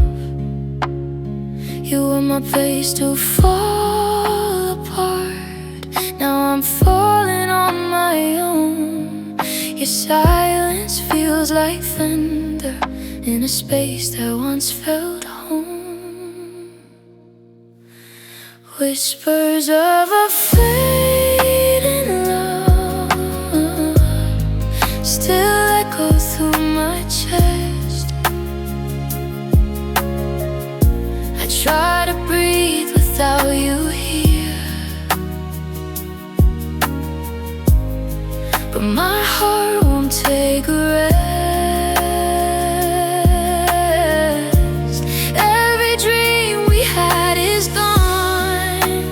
You were my place to fall apart. Now I'm falling on my own. Your silence feels like thunder in a space that once felt home. Whispers of a fading love still echo through my chest. I try to breathe without you here, but my heart won't take a rest. Every dream we had is gone,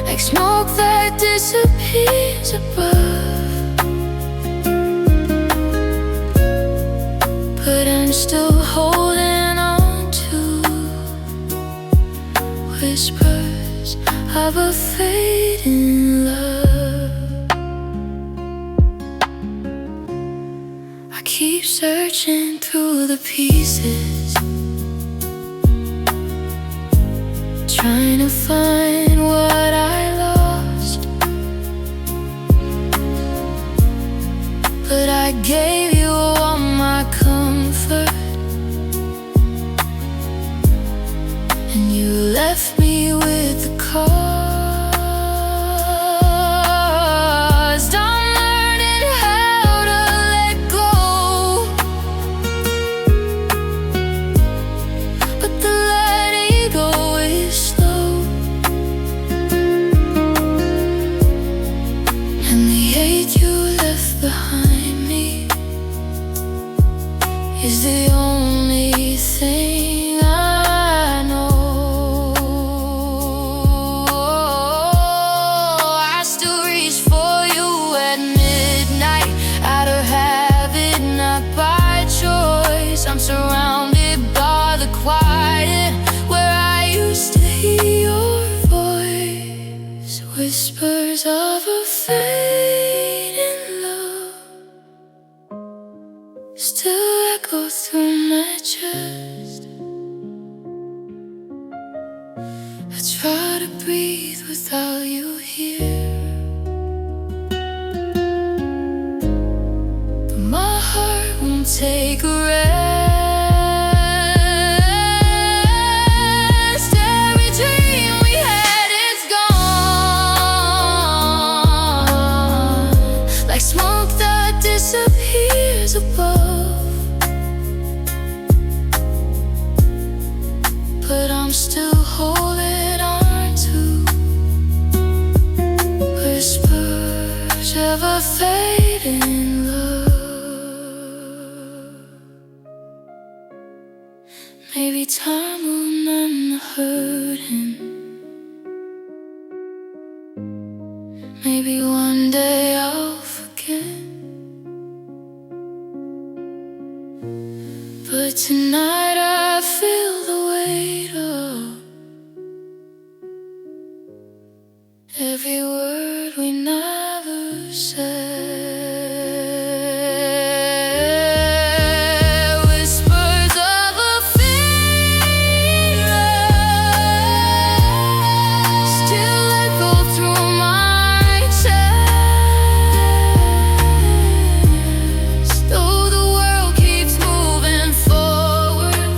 like smoke that disappears above. But I'm still holding on to whispers of a fading love. I keep searching through the pieces, trying to find what I lost. But I gave you all my comfort, and you left me with the cost. I'm learning how to let go, but the letting go is slow, and the ache you left behind me is the only thing I know. I still reach for you at midnight, out of habit, not by choice. I'm surrounded by the quiet where I used to hear your voice. Whispers of a fading love still echo through my chest. I try to breathe without you here, but my heart won't take a rest. Every dream we had is gone, like smoke that disappears above. But I'm still holding on to whispers of a fading love. Maybe time will numb the hurting. Maybe one day I'll forget. But tonight I feel the weight of every word we never said. Whispers of a fading love still echo through my chest. Though the world keeps moving forward,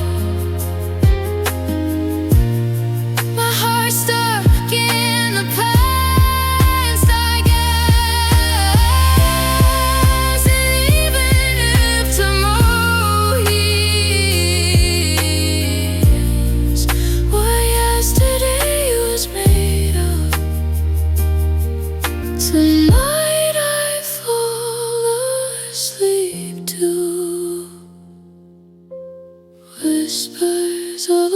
my heart's stuck in the past, I guess. And even if tomorrow heals what yesterday was made of, tonight I fall asleep to whispers of a